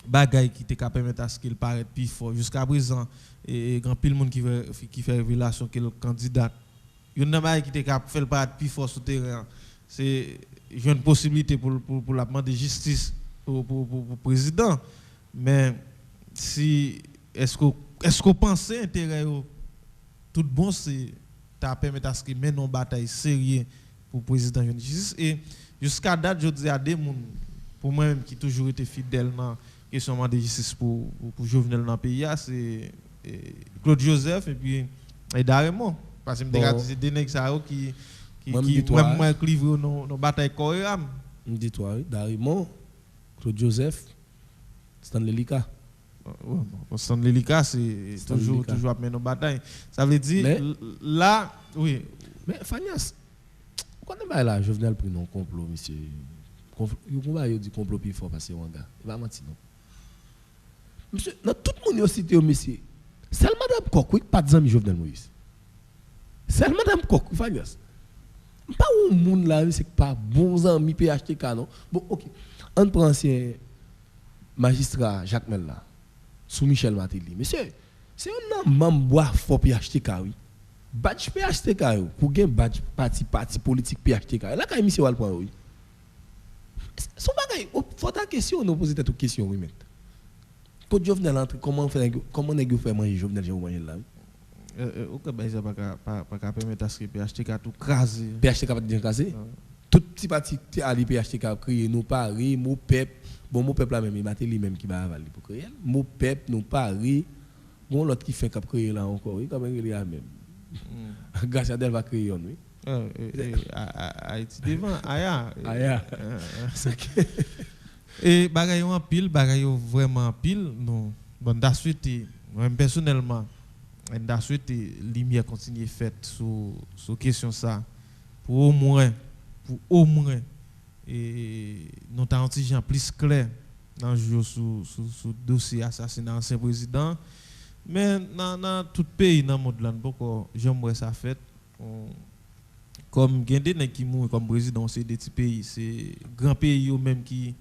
bagay qui te permettre à ce qu'il paraisse plus fort jusqu'à présent et grand pile monde qui fait révélation que le candidat il y a un bagay qui te fait le paraître plus fort sur terrain c'est une possibilité pour la demande de justice pour président mais si est-ce qu'on pense intérêt tout bon c'est ta permettre à ce qu'il mène une bataille sérieuse pour président de justice et jusqu'à date je dis à des monde pour moi même qui toujours été fidèle dans question de justice pour Jovenel dans le pays, c'est Claude Joseph et puis Daremont. Parce que c'est des nègres qui même moi clivé dans bataille coréenne. Me dis toi Daremont, Claude Joseph, Stanley Lika. Stanley Lika c'est toujours à mener nos batailles. Ça veut dire là oui. Mais Fanias, quand on va là Jovenel pour non complot monsieur. Il dit complot plus fort parce que Wanga. Il va mentir non. Monsieur, dans tout le monde cité monsieur. C'est madame Kokou pas de amis Jovenel Moïse. C'est madame Kokou Fanias. Pas un monde là, c'est pas bons amis PHTK non. Bon OK. On prend ancien magistrat Jacques Mella sous Michel Martelly. Monsieur, c'est un membre bois fort PHTK oui. Badge PHTK pour gain badge parti politique PHTK. Là quand monsieur va prendre oui. Son bagay, faut ta question, nous poser toute question oui maintenant. Quand Jovenel entre comment nèg faire manger Jovenel j'ai manger là. OK ben ça pas permettre à ce que PHTK tout craser. PHTK pas bien craser. Tout petit parti ali PHTK créer nous Paris, mon peuple, bon mon peuple là même, il battait lui même qui va avaler pour créer. Mon peuple nous Paris, bon l'autre qui fait cap créer là encore, oui comme il y a même. Gachadel va créer oui. Haïti devant aya et bagay en pile bagay vraiment en pile non bon da souhaiter même personnellement da souhaiter lumière continue faite sur question ça pour au moins et nous ta un petit gens plus clair dans jour sur dossier assassinat ancien président mais dans tout pays dans monde là beaucoup j'aimerais ça fait comme Gendé qui mourent comme président c'est des petits pays c'est grand pays eux même qui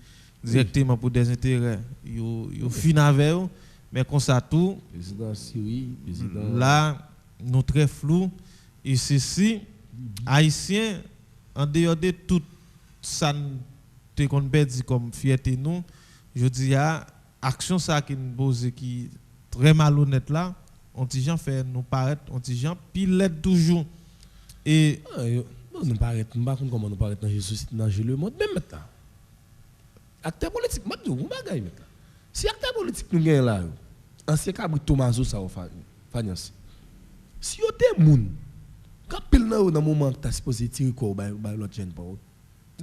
directement pour des intérêts yo fin avec eux mais comme ça tout président Syrie président là nous très flou et ceci haïtien en dehors de tout ça te qu'on perdit comme fierté nous je dis à action ça qui nous pose qui très malhonnête là on petit gens fait nous paraître on petit gens pile toujours et nous paraît pas comment nous paraît dans le monde même maintenant acteur politique m'a dit on bagaille maintenant si acteur politique nous gagne là ancien cabri Tomaso ça Fanias si yo te moun quand pile dans moment tu supposé tirer corps ba l'autre jeune pas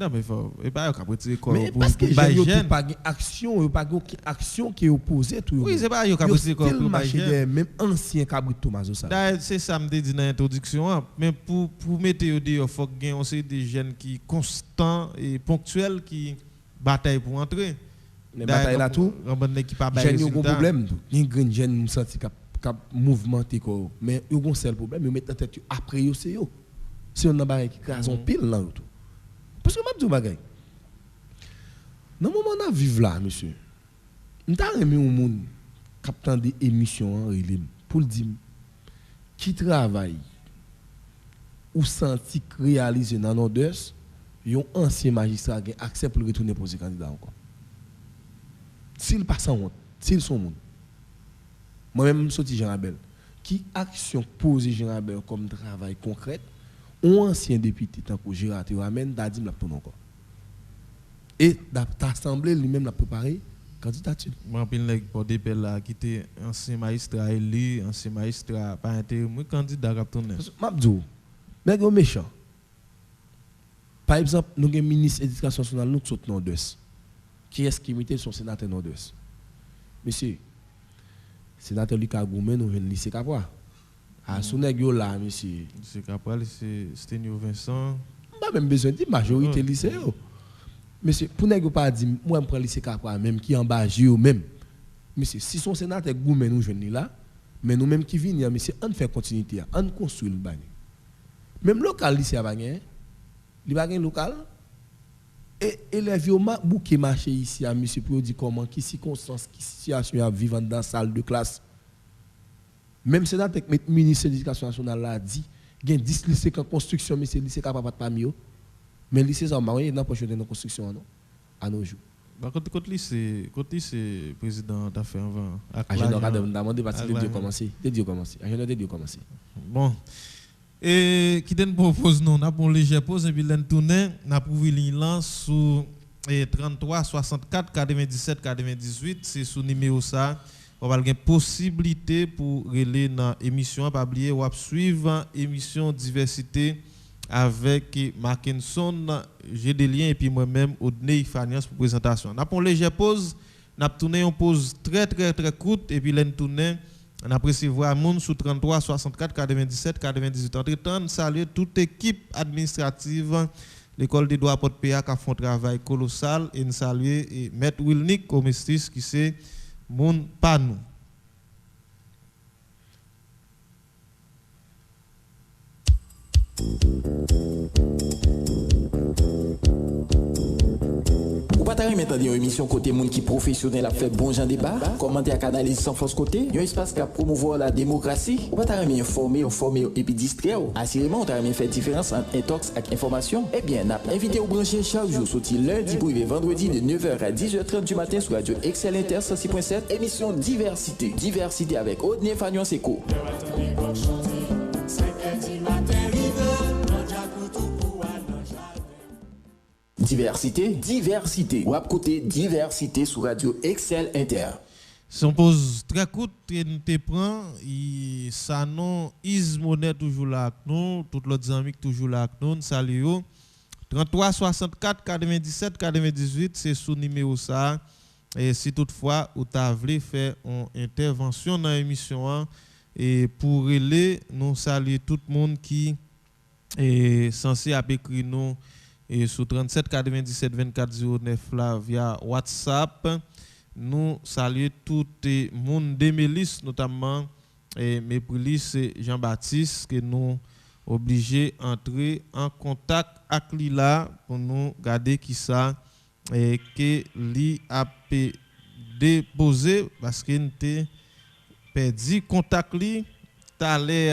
non mais faut et pas capable tirer corps pour parce que yo pas action yo pas action qui est opposée tout oui c'est pas yo capable tirer corps pour même ancien cabri Tomaso ça c'est ça me dit dans l'introduction mais pour mettre yo dehors faut gain on c'est des jeunes qui constants et ponctuels qui bataille pour entrer les batailles là tout j'ai un problème ni grand jeune senti cap mouvementer quoi mais yo gon seul problème yo mettre en tête après yo c'est yo si on n'a pas qui crase on pile là tout parce que m'a dis bagay. Dans le moment où on vivre là, monsieur, nous avons aimé un monde qui a des émissions pour dire qui travaille ou senti réaliser dans nos deux, un ancien magistrat qui accepte de retourner pour ce candidat encore. S'il passe en honte, s'il sont monde. Moi-même, je suis Jean Abel. Qui action pose Jean Abel comme travail concret, un ancien député, tant que Gérard Ramène, Dadim l'a tourné encore. Et l'Assemblée lui-même l'a préparé candidature. Moi, je suis pour des pelles là qui étaient ancien magistrat élu, ancien magistrat pas intérim, moi candidat à tourner. Mabdou, mais go méchant. Par exemple, nous avons un ministre de l'Éducation nationale, nous sommes dans deux. Qui est-ce qui imite son sénateur dans deux? Monsieur, sénateur Lucas Goumé, nous venons lycée Capra. À son nègre là, monsieur. Lycée Capra, c'est Sténio Vincent. Pas même besoin de majorité lycée. Monsieur, pour nègre pas dire, moi je prends lycée Capra même qui en bas même. Monsieur, si son sénateur Goumé nous venons là, mais nous même qui viennent, monsieur, on fait continuité, on construit le bagne. Même local lycée à bagné, il va gagner local. Et élèves yo bouquet marché ici à monsieur pour dire comment qui circonstances qui situation à vivre dans la salle de classe. Même sénateur ministre de l'Éducation nationale l'a dit, il y a 10 lycées en construction mais c'est lycée capable pas mieux. Mais lycée ça marre dans poche de construction non à nos jours. Bah côté lycée président t'a fait avant. Agent cadre demandé parce que Dieu commencer. Dieu commencer. Agent de Dieu commencer. Bon. Et qui donne propose non, n'a pour léger pause et puis l'en tourner, n'a pour lance sous 33 64 97 98, c'est sous numéro ça. On va avoir possibilité pour relayer dans émission pas oublier ou suivre émission diversité avec Mackinson, j'ai des liens et puis moi-même Odney Fanias pour présentation. N'a pour léger pause, n'a tourné une pause très courte et puis l'en tourner. On a recevoir moun sous 33 64 97 98. Entre-temps, saluer toute équipe administrative, l'école des droits Port-PA qui a fait un travail colossal et saluer Maître Wilnick Comestis qui c'est moun pas nous. Ou pas maintenant une émission côté monde qui professionnel a fait bon genre débat, commenter à analyse sans force côté, un espace qui a promouvoir la démocratie. Ou pas t'arrêter informer et puis distraire. Assurément, on t'arrêter faire différence entre intox et information. Eh bien, n'a invité au brancher chaque jour sorti lundi pour vendredi de 9h à 10h30 du matin sur Radio Excel Inter 106.7, émission diversité. Diversité avec Odney Fagnon Seco. Diversité. Ou à côté diversité sur Radio Excel Inter. Si on pose très court, nous te prend, ça non, Ismonet toujours là avec nous, toutes les amis toujours là avec nous, salut. 33 64 97 98, c'est sous numéro ça. Et si toutefois, vous avez fait une intervention dans l'émission, et pour relayer, nous saluons tout le monde qui est censé écrire nous. Et sur 37 97 24 09 là via WhatsApp, nous saluons tout le monde de Mélis, notamment Méprilis et Jean-Baptiste, que nous obligés d'entrer en contact avec lui là pour nous garder qui ça et que lui a déposé parce qu'il était perdu contact lui t'allais.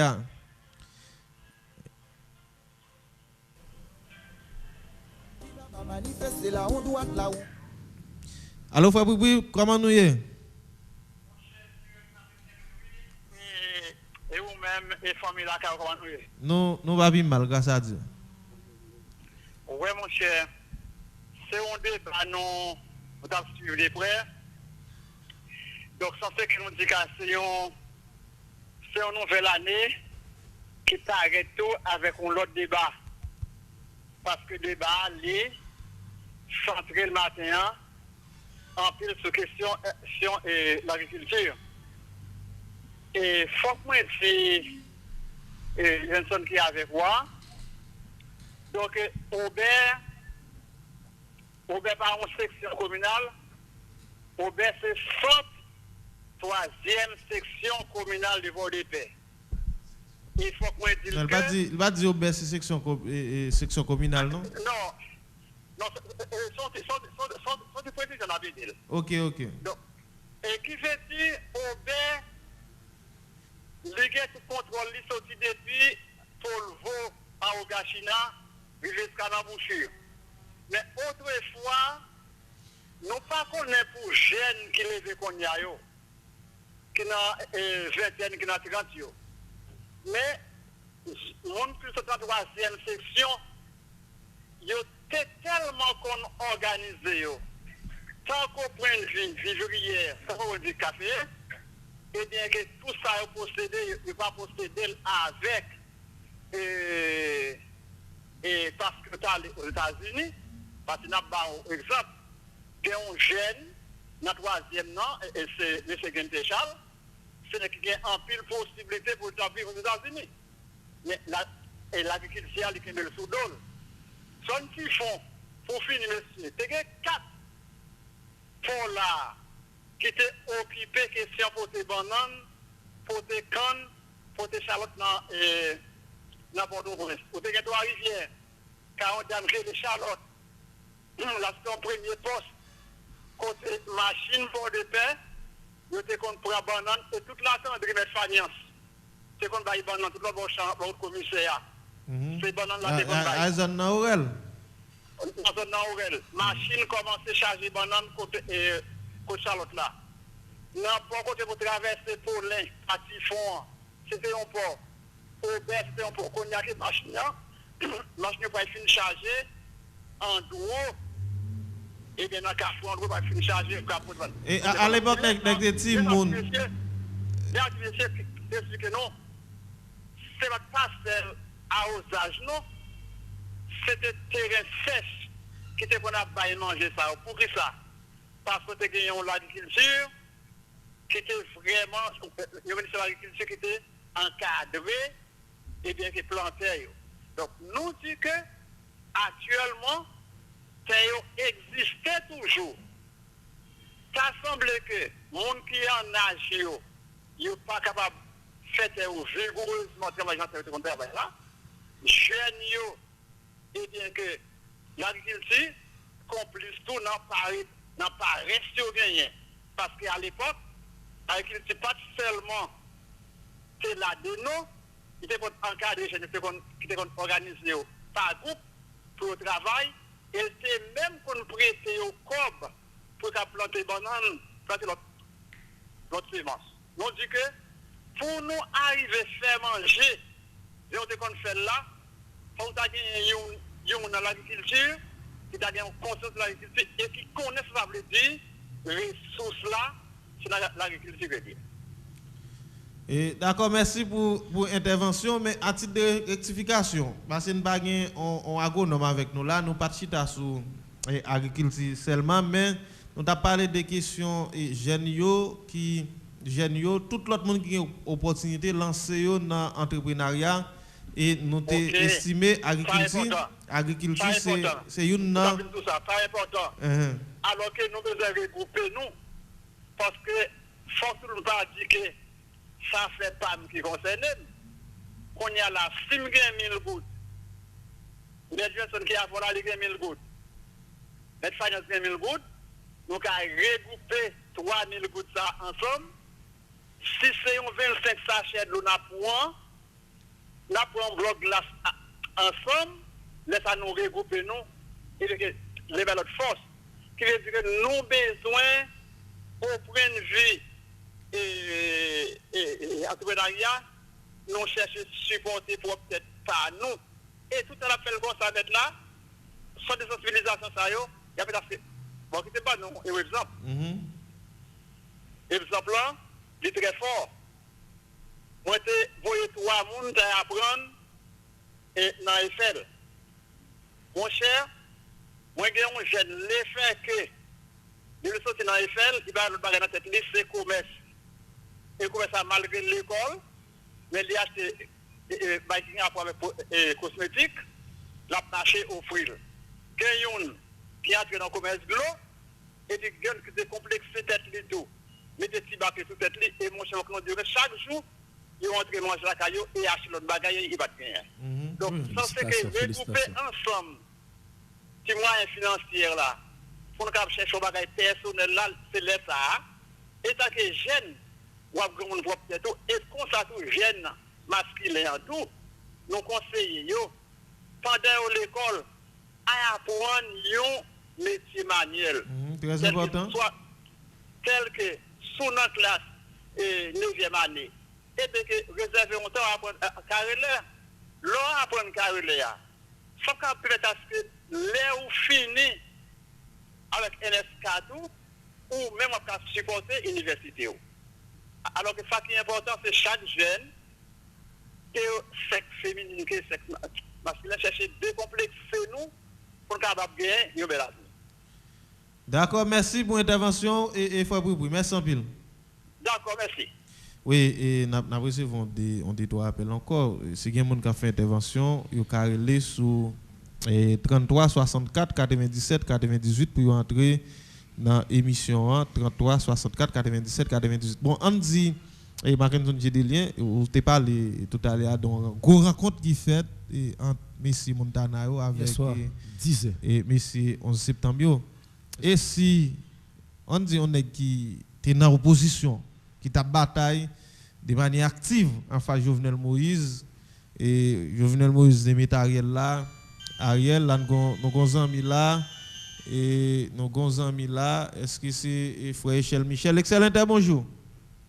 Allô, Fabrice, comment nous y est? Et vous-même, et famille là, comment nous y est? Nous va bien mal, grâce à Dieu. Oui, mon cher, c'est un débat, nous avons suivi de près. Donc, ça fait que nous disons que c'est une nouvelle année qui s'arrête tout avec un autre débat. Parce que le débat, est centré le matin en pile sur question et l'agriculture. Et il faut que moi dise, une personne qui est avec moi, donc Aubert par une section communale, Aubert c'est 103e section communale de Vaud-de-Paix. Il faut que moi dise Il va dire Aubert c'est section communale, non? Non, Non, sont du président de la ville. Ok. Donc, et qui veut dire, Aubert, les gars qui contrôlent les sorties depuis Polvo à Ogachina, jusqu'à la bouchure. Mais autrefois, nous pas connaissons pour jeunes qui lèvent qu'on y a yo, qui n'a vingtaine, qui n'a 30 yo. Mais, mon plus de 33e section, yo était tellement qu'on organisé yo. Tant qu'on prend une vivrière, sans qu'on dit café, et bien que tout ça est possédé, il va posséder avec, et parce que aux États-Unis, parce que nous avons un exemple, il y a un jeune, dans le troisième nom, et c'est M. Gentéchal, c'est qu'il y a un pile possibilité pour vivre aux États-Unis. Mais l'agriculture, il y a le sous-dol. Ce qu'ils font, pour finir, monsieur, il y a 4 fonds là qui étaient occupés question pour tes bananes, pour tes cannes, pour tes chalotes dans Port-au-Prince. Pour tes 3 rivières, 40 ans de chalotes. Là, c'est ton premier poste. Côté machine pour des paix, vous êtes contre pour la banane et toute la temps de remettre fagnance. C'est qu'on va y banane, tout le bon champ, votre commissaire. C'est banane là, c'est qu'on va y. À zone Naurel. Dans zone Naurel. Machine commence à charger banane côté Charlotte là. N'importe côté pour traverser pour l'un, à Tifon, c'était un port. Au best, c'était un port cognac et machine là. Machine va finir charger en dehors. Et bien, dans le carrefour, on va finir charger. Et à l'époque, avec des petits monde. C'est votre pastel à osage, non? C'était terrain sèche qui était pour nous manger ça. Pour qui ça? Parce que tu as l'agriculture qui était vraiment, l'agriculture qui était encadrée et bien qui plantait. Donc, nous disons que actuellement, ça existait toujours. Ça semble que les gens qui en âge, ils ne sont pas capables de faire vigoureusement travailler dans ce travail là. Jeunes, et bien que l'agriculture complice tout n'a pas resté au gagné. Parce qu'à l'époque, l'agriculture pas seulement c'est là de nous, qui était encadré, qui était organisé par groupe pour le travail. Et c'est même qu'on prêtait au cob pour planter bananes, planter l'autre semence. On dit que pour nous arriver à faire manger, ce qu'on fait là, il faut que dans l'agriculture, qui a une conscience de l'agriculture et qui connaît ce que ça veut dire, les ressources là, c'est l'agriculture que dit. D'accord, merci pour l'intervention, mais à titre de rectification, parce que nous n'avons pas un agronome avec nous là, nous ne parlons pas sur l'agriculture seulement, mais nous avons parlé des questions jeunes, tout l'autre monde qui a l'opportunité de lancer dans l'entrepreneuriat et nous avons estimé l'agriculture, c'est une. C'est important. Alors que nous devons regrouper nous, parce que il faut que nous ne pas dire que ça fait pas qui concerne. Qu'on y a là 5 000 gouttes. Les personnes qui a volé 5 000 gouttes. Les finance 5 000 gouttes. Nous avons regroupé 3 000 gouttes ça ensemble. Si c'est un 25 sachets de l'eau, nous prenons un bloc glace ensemble. Laissez nous regrouper nous. Et les belles force. Qui veut dire que nous avons besoin pour prendre vie. Et entrepreneuriat, nous cherchons à supporter pour peut-être pas nous. Et tout à l'appel qu'on s'en met là, soit des sensibilisations, ça y est, il y a peut-être. Bon, quittez pas nous, et exemple. Exemple là, il est très fort. Moi, je voyais 3 personnes qui apprennent dans l'Eiffel. Mon cher, moi, j'ai un jeune, l'effet que il est sorti dans l'Eiffel, il va le bagage dans cette liste, c'est commerce. Et comme ça, malgré l'école, mais il a acheté des avec cosmétiques, l'a marché offrir. Quelqu'un qui entre dans le commerce de l'eau, et des gens qui se complexent tête les tout, mais des petits bacs sous tête et mon cher, chaque jour, ils vont entrer manger la caillou et acheter l'autre bagaille et ils vont gagner. Donc, ça c'est que regrouper ensemble petit moyen financier là, pour nous chercher un bagage personnel là, c'est là ça. Et tant que jeune, ou à grand propre tout, est-ce qu'on ça tout jeune masculin tout, nous conseillons pendant l'école à apprendre un métier manuel. Très important. Tel que sous notre classe et 9e année. Et bien que réserver un temps à apprendre carreleur, l'on apprend carreleur. Faut qu'on peut-être que l'air ou fini avec NS4 ou même à supporter l'université. Alors que ce qui est important, c'est chaque jeune, que sexe féminin, que sexe masculin, chercher décomplexer nous pour qu'on ait bien une belle avenir. D'accord, merci pour l'intervention et Frère Bribri. Merci en pile. D'accord, merci. Oui, et nous recevons des trois appels encore. Si quelqu'un qui a fait intervention, il a carrelé sur 33 64 97 98 pour entrer dans l'émission 33 64 97 98. Bon, on dit, et Mackenzie j'ai des liens, vous t'ai parlé tout à l'heure d'une grande rencontre qui fait entre Messi Montana avec et Messi 11 septembre. Et si on dit on est qui est dans l'opposition, qui t'a bataille de manière active en face de Jovenel Moïse, et Jovenel Moïse de mettre Ariel là, nous avons amis là, et nous avons amis là, est-ce que c'est Frère Echel Michel? Excellent, bonjour.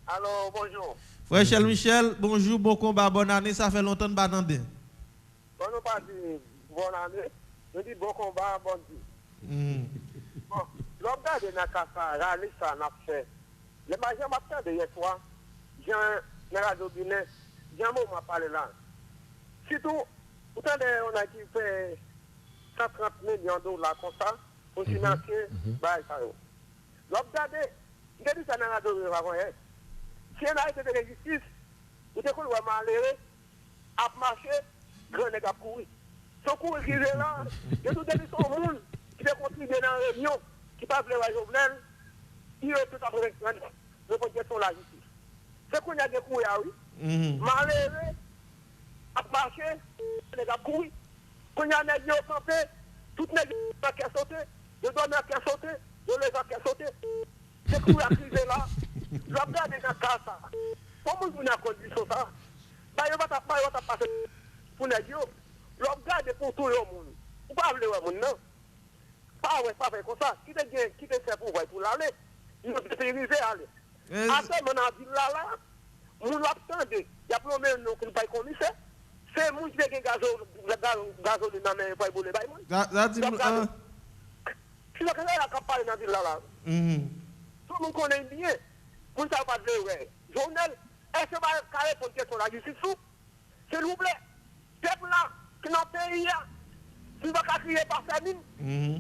Allô, bonjour. Frère Echel Michel, bonjour, bon combat, bonne année, ça fait longtemps de m'attendre. Bon, nous pas dit bonne année, nous dit bon combat, bon Dieu. Bon, l'homme de Nakasa, réalise ça, n'a fait. Les majeurs m'attendent de hier soir, j'ai un radio Guinée, j'ai un mot m'a parlé là. Surtout, pourtant, on a qui fait 130 millions de dollars comme ça, pour financer, bah, ça. L'homme de, il a dit ça dans la radio avant hier. Si on a été de la justice, vous avez qu'on va malheureux, à marcher, grand nègre à courir. Son cours qui est là, il y a tout des son monde qui veut contribuer dans la réunion, qui ne peut pas Jovenel, il est tout à fait de protection de la justice. C'est qu'on a des coups, oui. Malheureux, à marcher, nègre à courir. Quand il y a un nègre au campé, tout nègre qui a sauté, je dois mettre qui a sauté, je les ai qui a sauté. C'est qu'on a crié là. L'homme dans la casa. Comment vous avez condition ça? Bah, il va passer pour les gens. L'homme garde pour tout le monde. Vous ne pouvez pas le monde, non? Pas faire comme ça. Qui te fait pour l'aller? Il va se réaliser aller. Après, mon avis là, mon l'attendait. Il y a plus de nous qui ne pas commissaire. C'est moi qui ai gasoline dans mes pas pour les bails. Si vous avez la campagne dans la ville là, tout le monde connaît bien. Vous ne savez pas de vrai. Journal, est-ce que vous avez répondre question la justice? S'il vous plaît, peuple là, qui dans le pays, si vous ne crier par famine,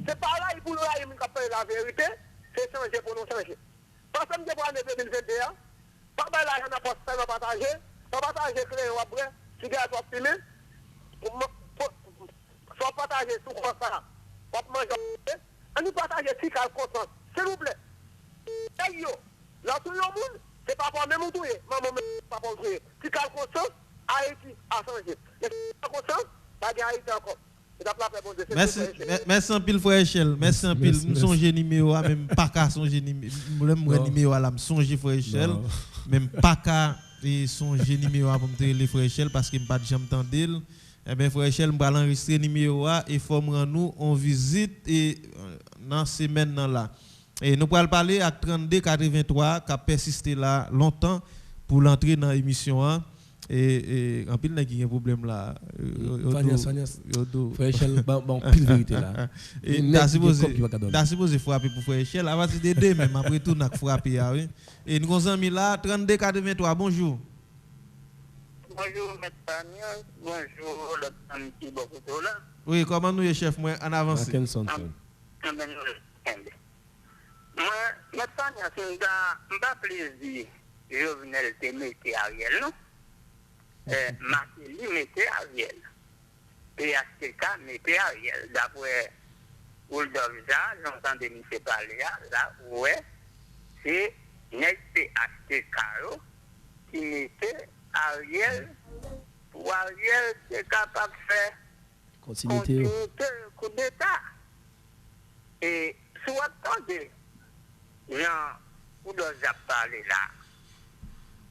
c'est pas là, il faut la vérité, c'est changer pour nous changer. Parce que nous avons l'année 2021, pas mal là, il y en a pas partagé, pas partager clair ou après, si vous avez filmé, soit partager tout comme ça, pas manger, on nous partage 6 cas constant, s'il vous plaît. Hey yo! Là, tout le monde, c'est pas pour même tout, maman, pas pour tout. Si tu as conscience, Haïti a changé. Mais si tu as conscience, pas de Haïti encore. Merci un pile, Frère Echel. Merci un pile. Nous sommes numéro, même pas qu'à songer numéro à la songer Frère Echel. Même pas qu'à songer numéro pour me les Frère Echel parce que je n'ai pas de jambe tendil. Eh bien, Frère Echel, je vais enregistrer numéro et former nous en visite et dans ces semaines là. Et nous pourrons parler à 32 83 qui a persisté là longtemps pour l'entrée dans l'émission. Et en pile, il y a un problème là. Frère Echel, bon, pile vérité là. Et t'as supposé frapper pour Frère Echel. Avant de deux même, après tout, nous avons frappé. Et nous avons mis là 32 83. Bonjour. Bonjour, M. Daniel. Bonjour, le petit Bokoto là. Oui, comment nous, chef, moi, en avance. Moi, maintenant, c'est un plaisir. Jovenel te mette Ariel, non? Martelly mette Ariel. PHTK mette Ariel. D'après Ouldovza, j'entendais M. parler là, ouais, c'est PHTK qui mette Ariel. Pour Ariel, c'est capable de faire continuité coup d'État. Georges a parlé là.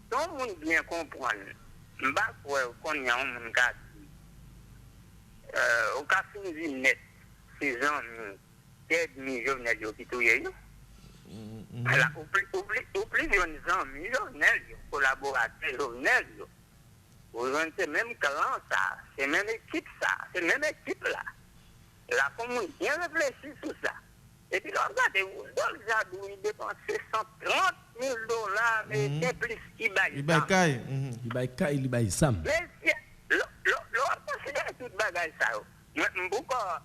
Tout le monde bien comprendre. Je ne sais pas qu'on y a un monde qui a dit. Au cas où nous net, ces amis, des Jovenel qui touillent. Voilà, oublie les amis Jovenel, collaborateurs Jovenel. C'est même clan ça, c'est même équipe ça, c'est même équipe là. La commune bien réfléchit sur ça. Et puis, regardez, Woodol Jadou, il dépense 130 000 $, mais c'est plus qu'il baille. Il baille Sam. Mais si, l'on considère toute bagaille ça. Je ne peux pas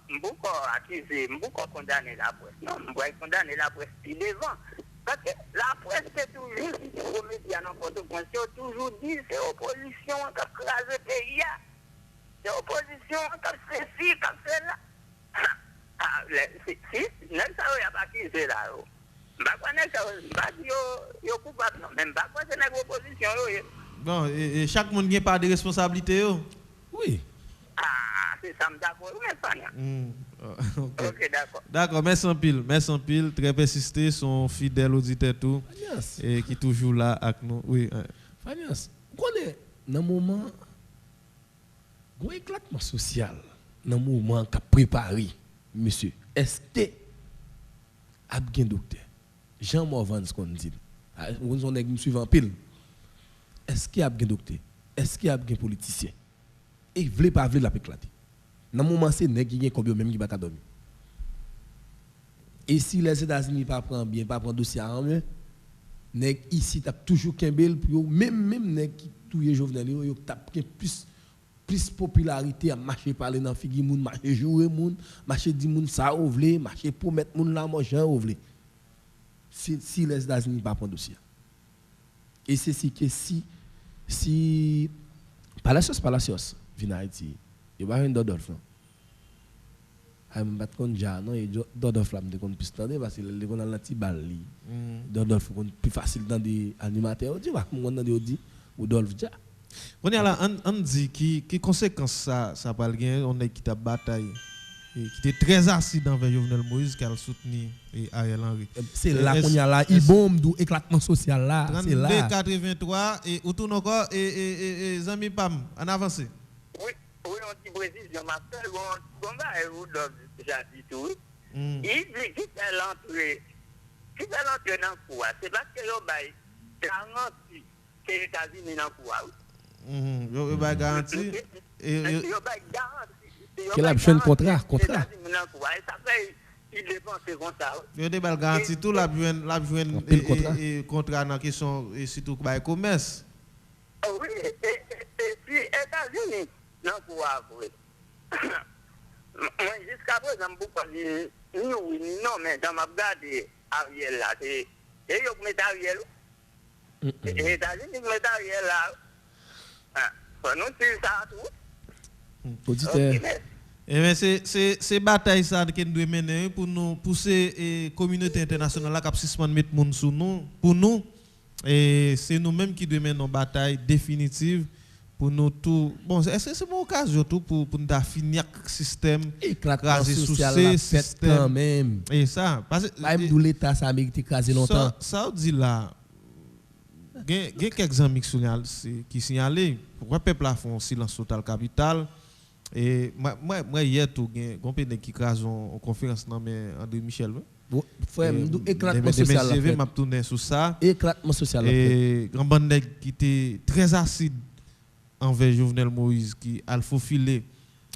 accuser, je ne peux pas condamner la presse. Non, je ne peux pas condamner la presse qui devant. Parce que la presse, c'est toujours, si tu remets à n'importe quoi, c'est toujours dit, c'est opposition qui a crasé le pays. C'est opposition qui a fait ci, qui a fait là. Si, n'est-ce pas qui c'est là. Je ne sais pas si vous êtes coupable, non. Même pas si c'est une opposition. Bon, et chaque monde n'a pas de responsabilité. Oui. Ah, c'est ça, d'accord. Mais pas ok, d'accord. D'accord, merci en pile, très persisté, son fidèle auditeur tout, et qui est toujours là avec nous. Oui. Fanias, vous connaissez, dans le moment, il y a un éclatement social, dans le moment qu'a préparé, monsieur, est-ce que un docteur, Jean Morvan, ce qu'on dit, vous avez suivant pile, est-ce qu'il y a un docteur, est-ce qu'il y a un politicien, et vous ne voulez pas la éclater. Dans le moment, c'est nèg qui gagne combien même qui va dormir. Et si les États-Unis pas prend bien, pas prend dossier en main, nèg ici t'a toujours kembel pour même nèg qui touye Jovenel yo t'a plus popularité à marcher parler dans figi moun, marcher jouer moun, marcher di moun ça ou vle, marcher pour mettre moun là manger ou vle. Si les États-Unis pas prend dossier. Et c'est si que si Palacios vient à Haïti. Il va y avoir un Dodolf. Je ne sais pas si non, Dodolf là, je ne plus tendre parce que les gens ont un petit bal. Dodolf est plus facile dans des animateurs. On dit, ou Dodolf déjà. On est là, on dit qui conséquence ça va gagner, on est qui t'a bataille. Qui était très assis dans Jovenel Moïse qui a soutenu Ariel Henry. C'est là qu'on y a là, il bombe d'où éclatement social là. C'est là. 83 et où tourne encore et Zami Pam en avancé. Oui, on dit précision, ma soeur, on vous donne déjà dit tout. Il dit qu'il fait l'entrée dans le cours. C'est parce que vous avez garanti que les États-Unis dans le cours. Vous avez garanti. Quel a besoin de contrat? Ça fait il dépense comme ça. Vous avez garanti tout la besoin contrat dans la question et surtout pour le commerce. Oui, et puis les États-Unis. Non, pour avouer. Jusqu'à présent, non, mais dans ma garde Ariel là, et ils mettent Ariel. Et les États-Unis mettent Ariel là. Nous, c'est ça tout. C'est bataille ça que nous devons mener pour nous pousser la communauté internationale là, qui suspend mettre monde sous nous, pour nous. Et c'est nous-mêmes qui devons mener une bataille définitive. Pour nous tout bon est-ce que c'est mon occasion tout pour nous finir le système écraser social système quand même et ça parce que même d'où l'état ça mérite écraser longtemps ça dit là il y a quelques amis qui signalent pourquoi peuple a fait silence total capital et moi hier tout gon qui crase en conférence dans André Michel frère éclatement social là m'a tourner sur ça éclatement social et grand bande qui était très acide envers Jovenel Moïse qui a faufilé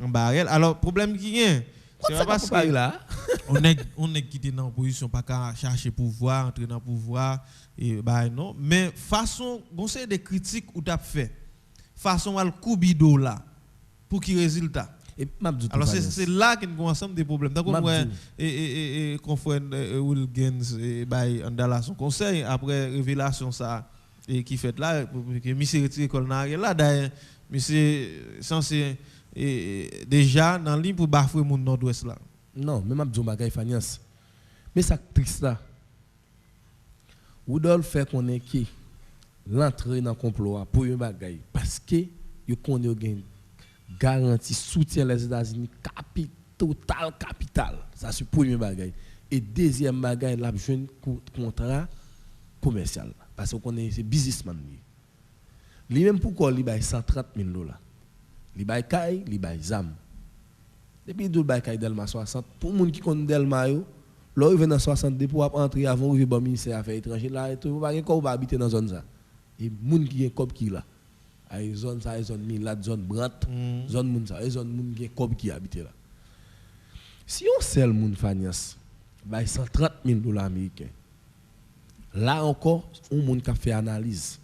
en barrel. Alors, problème qui est, c'est parce que là, on est quitté dans la position, pas qu'à chercher pouvoir, entrer dans le pouvoir, et bah non. Mais façon, on sait des critiques où tu as fait, façon à le coubido là, pour qui résultat. Alors, c'est là qu'il y a un ensemble de problèmes. Donc, moi, confrère Will Gaines, et dans son conseil, après révélation, ça. Et qui fait là, que monsieur retire l'école là, d'ailleurs, monsieur censé déjà dans ligne pour bafouer mon nord-ouest là. Non, même Abdou Bagay Fanias. Mais ça triste là. Woodol fait qu'on est qui l'entrée dans le complot pour un bagay parce que il connaît une garantie soutien les États-Unis capital. Ça c'est premier bagay. Et deuxième bagay, la jeune contrat commercial parce qu'on est businessman. Lui-même pourquoi il bail $130,000. Il bail caille, il bail zam. Depuis deux bail caille Delma 60 pour monde qui connaît Delma yo, là il vient dans 62 pour entrer avant arriver au ministère affaires étrangères là tout pas encore va habiter dans zone ça. Et monde qui est comme qui là. Ay zone ça, zone Milat, zone Brant, zone moun ça, zone moun qui est comme qui habite là. Si on seul moun Fanias bail $130,000 américains. Là encore, on moun qui fait analyse.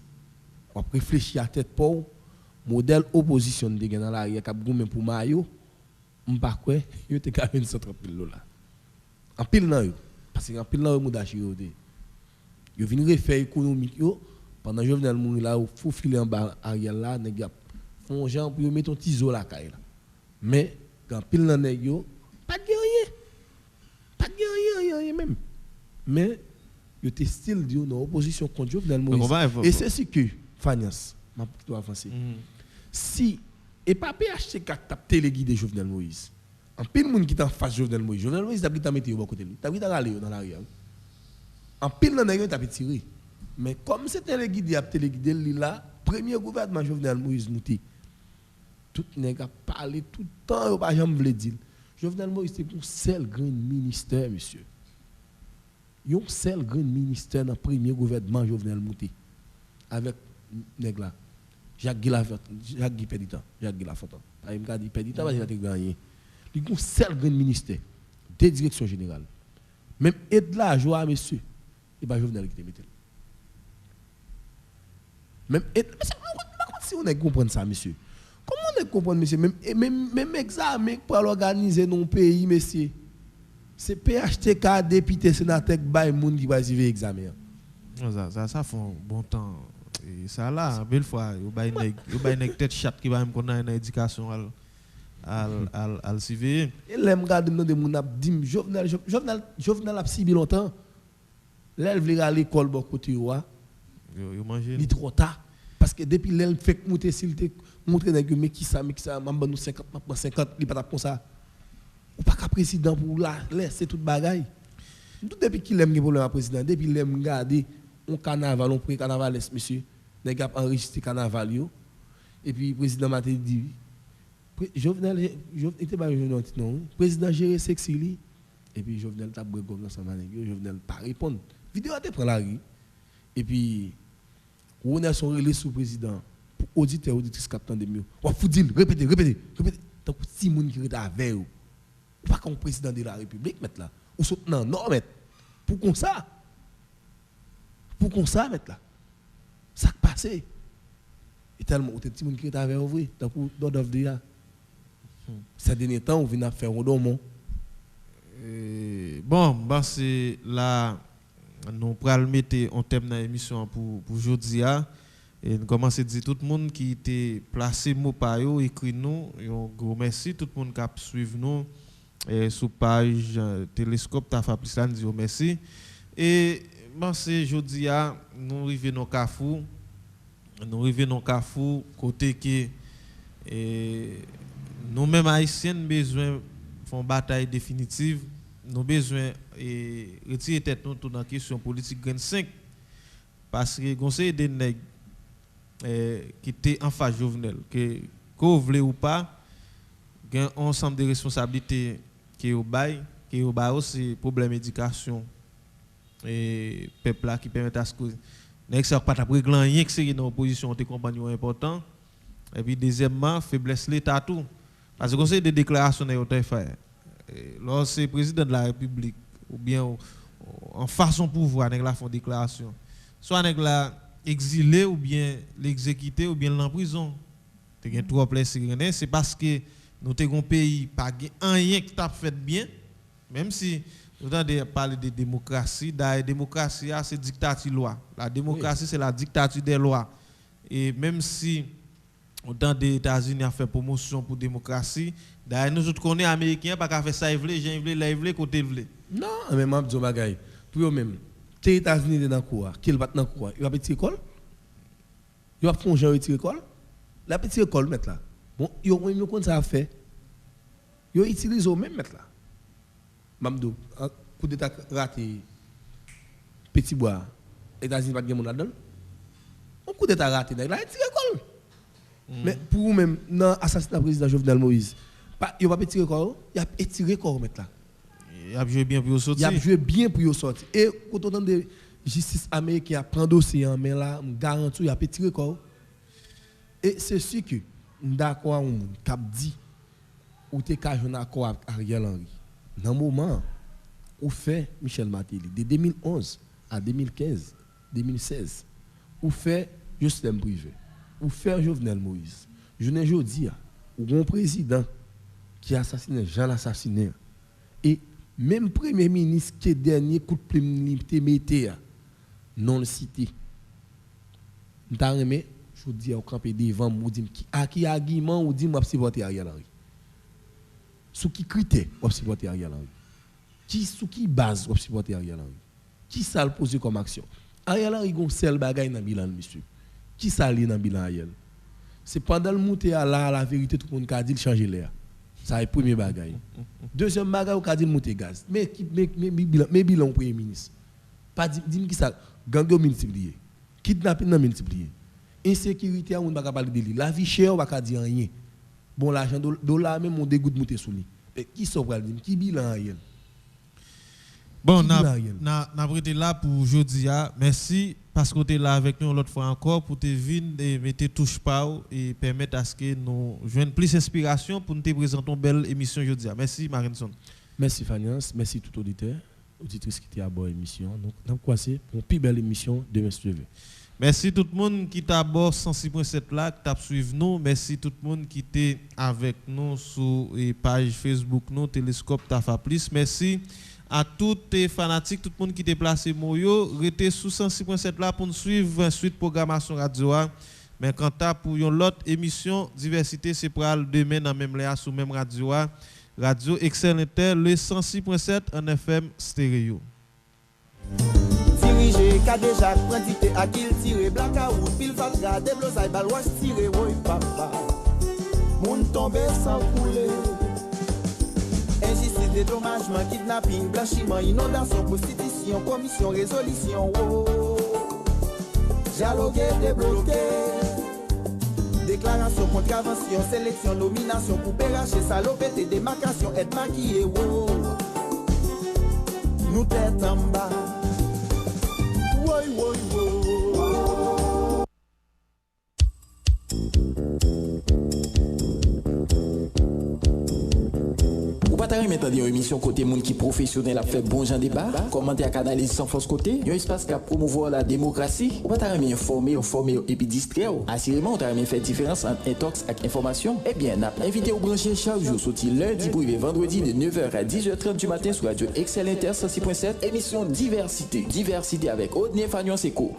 On réfléchit à tête pour modèle opposition de dans l'arrière cap goumé pour mayo m'pas quoi yo te ka $130,000 en pile nan yo parce que en pile nan yo moudachi yo vinn refaire économique yo pendant Jovenel mourir là faut filer en bas arrière là nèg font gens pour mettre un tiso la caille là mais quand pile nan nèg yo pas rien même mais yo te style di dans opposition contre Jovenel Moïse et c'est ce que Fanias m'a plutôt avancé. Si et pas PHTK t'a téléguidé Jovenel Moïse. En pile monde qui t'en face Jovenel Moïse. Jovenel Moïse t'a pris ta météo à côté de lui. T'a pris ta aller dans l'arrière. En pile dans l'arrière t'a tiré. Mais comme c'est téléguidé a téléguidé lui là, premier gouvernement Jovenel Moïse mouti. Tout nèg a parlé tout le temps, yo pas jamais voulu dire. Jovenel Moïse c'est un seul grand ministère monsieur. Yon seul grand ministère dans premier gouvernement Jovenel mouti avec nèg là Jacques Guy Péditan, Jacques Guy Lafontaine. Il m'a dit Péditan parce qu'il a gagné. Il a un seul grand ministère de direction générale. Même aide là joie monsieur, et pas Jovenel qui te mette. Même aide si on comprendre ça monsieur. Comment on comprendre monsieur même examen pour organiser dans pays monsieur. C'est PHTK député sénateur bail moun qui va suivre examen. Ça fait un bon temps. Et ça là, belle fois, il y a une tête chatte qui va me connaître dans l'éducation à le suivre. Et là, je regarde de mon abdim, Jovenel a si longtemps. Là, il veut aller à l'école, bon côté, il est trop tard. Parce que depuis là, il fait monter, s'il te montre mais qui ça, nous 50, 50, il pas comme ça. Ou pas qu'un président pour là, c'est toute bagaille. Depuis qu'il aime le problème à président, depuis qu'il aime garder un carnaval, un pré-carnaval, monsieur, les gars enregistré carnaval, et puis le président m'a dit, Jovenel, était pas non, président géré sexy, et puis Jovenel t'a brûlé comme ça, Jovenel pas répondre. Vidéo a été pris la rue, et puis, on a son relais sous président, pour auditeur, auditrice, capitaine de mieux. On faut dire, répétez. Tant que si moun qui est avec vous, pas comme président de la République, mettre là, ou soutenant, non, mettre, pour qu'on ça. Pour qu'on ça mettre là. Ça qui passe. Et tellement, on petit monde qui est avec vous, tant que d'autres de là. Ces derniers temps, on vient faire un don. Bon, c'est là, nous allons mettre un thème dans l'émission pour aujourd'hui. Et nous commençons à dire tout le monde qui était placé mot par eux, écrit nous, un gros merci. Tout le monde qui a suivi nous sur page Télescope, ta fait plus là, nous disons merci. Et c'est aujourd'hui, nous arrivons dans Carrefour. Nous arrivons dans Carrefour, côté que nous-mêmes haïtiens besoin de faire une bataille définitive. Nous avons besoin de retirer tête nous dans la question politique 25. Parce que le conseil des nègres qui était en face Jovenel, que vous voulez ou pas, il y a un ensemble de responsabilités qui est au bail, aussi problème d'éducation et peuple là qui permet à ce que les gens pas régler rien que c'est dans l'opposition des compagnons importants. Et puis deuxièmement, faiblesse l'État tout. Parce que le conseil de déclaration est fait. Lorsque le président de la République ou bien en façon pouvoir nèg la font déclaration, soit nèg la exilé ou bien l'exécuté ou bien l'emprisonné. Tu as trois places, c'est parce que nous avons un pays pas rien qui t'a fait bien, même si nous avons parlé de démocratie. La démocratie, c'est dictature loi. La démocratie, c'est la dictature des lois. Et même si autant des États-Unis a fait promotion pour la démocratie, d'ailleurs nous autres connaissons les Américains, pas qu'à faire ça, ils veulent, côté ils veulent. Non, mais je dis bagaille. Pour eux-mêmes, les États-Unis sont dans le cours, qu'ils battent dans le cours, ils vont petite école. Ils vont faire un genre de école. La petite école, mettre là. Bon, ils ont comme ça à faire. Ils utilisent au même mettre là. Mamdou, coup d'état raté, petit bois, États-Unis pas de monde là-dedans. Un coup d'état raté, il a tiré l'école. Mais pour vous-même, dans l'assassinat du président Jovenel Moïse, il n'a pas tiré corps, il a tiré corps maintenant. Il a joué bien pour sortir. Il a joué bien pour sortir. Et quand on entend de justice américaine a pris dossier en main là, je garantis il a tiré corps. Et c'est sûr que d'accord on cap dit ou t'es qu'à un accord avec Ariel Henry. Dans le moment où fait Michel Martelly de 2011 à 2015, 2016, où fait Justin Privé, où fait Jovenel Moïse. Je ne dis pas, ou un président qui a assassiné Jean l'assassiné. Et même premier ministre qui est dernier coup de plume metté non le cité. M'ta remé, je dis au campé devant moi dit qui argument ou dit moi supporter Ariel Henry. Sous qui critère ou supporter Ariel Henry. Qui sous qui base ou supporter Ariel Henry. Qui ça le poser comme action. Ariel Henry gon seul bagay dans bilan monsieur. Qui ça li dans bilan Ariel. C'est pendant le monter à la vérité tout le monde a dit changer l'air. Ça est premier bagay. Deuxième bagay ou a dit monter gaz. Mais bilan premier ministre. Pas dit qui ça gang multiplié. Kidnapping multiplié. Insécurité on pas parler de lui. La vie chère on pas dire rien. Bon l'argent dollar même on dégoûte monter sous lui. Qui sont pour dire qui bilan Ariel. Bon, n'a été là pour aujourd'hui. Merci parce que tu es là avec nous l'autre fois encore pour te venir et mettre touche pas et permettre à ce que nous joignent plus d'inspiration pour nous te présenter une belle émission aujourd'hui. Merci Marinson. Merci Fanias, merci tout auditeur, auditrice qui était à bord émission. Donc nous passé pour une plus belle émission demain suivant. Merci tout le monde qui est à bord 106.7 là, qui t'a suivi nous. Merci tout le monde qui était avec nous sur les pages Facebook nous, Télescope Tafa Plus. Merci à tous les fanatiques, tout le monde qui est placé Moyo, restez sous 106.7 là pour nous suivre suite programmation radio. Mais quant à pour une autre émission diversité, c'est pour demain dans même léa sous même radio. Radio Excel Inter le 106.7 en FM stéréo. Dirigé Kadejak, prend dicté à qui tirer blackout, pile valga, déblosaille, balouage tiré, oui papa. Moun tombé sans couler. Injustice, dédommagement, kidnapping, blanchiment, inondation, prostitution, commission, résolution, oh. Dialoguer, débloquer. Déclaration, contravention, sélection, nomination, couper, racher, salopété, démarcation, être maquillé, oh. Nous tête en bas. Woy, woy, woy. Patari maintenant une émission côté monde qui professionnel a fait bon genre débat, commenter à analyse sans force côté, un espace qui a promouvoir la démocratie, ou patari informer et puis distraire. Assurément, on t'a fait différence entre intox et information. Eh bien, n'a invité au brancher chaque jour sorti lundi pour vendredi de 9h à 10h30 du matin sur Radio Excel Inter 106.7, émission diversité avec Odnie Fagnon Seco.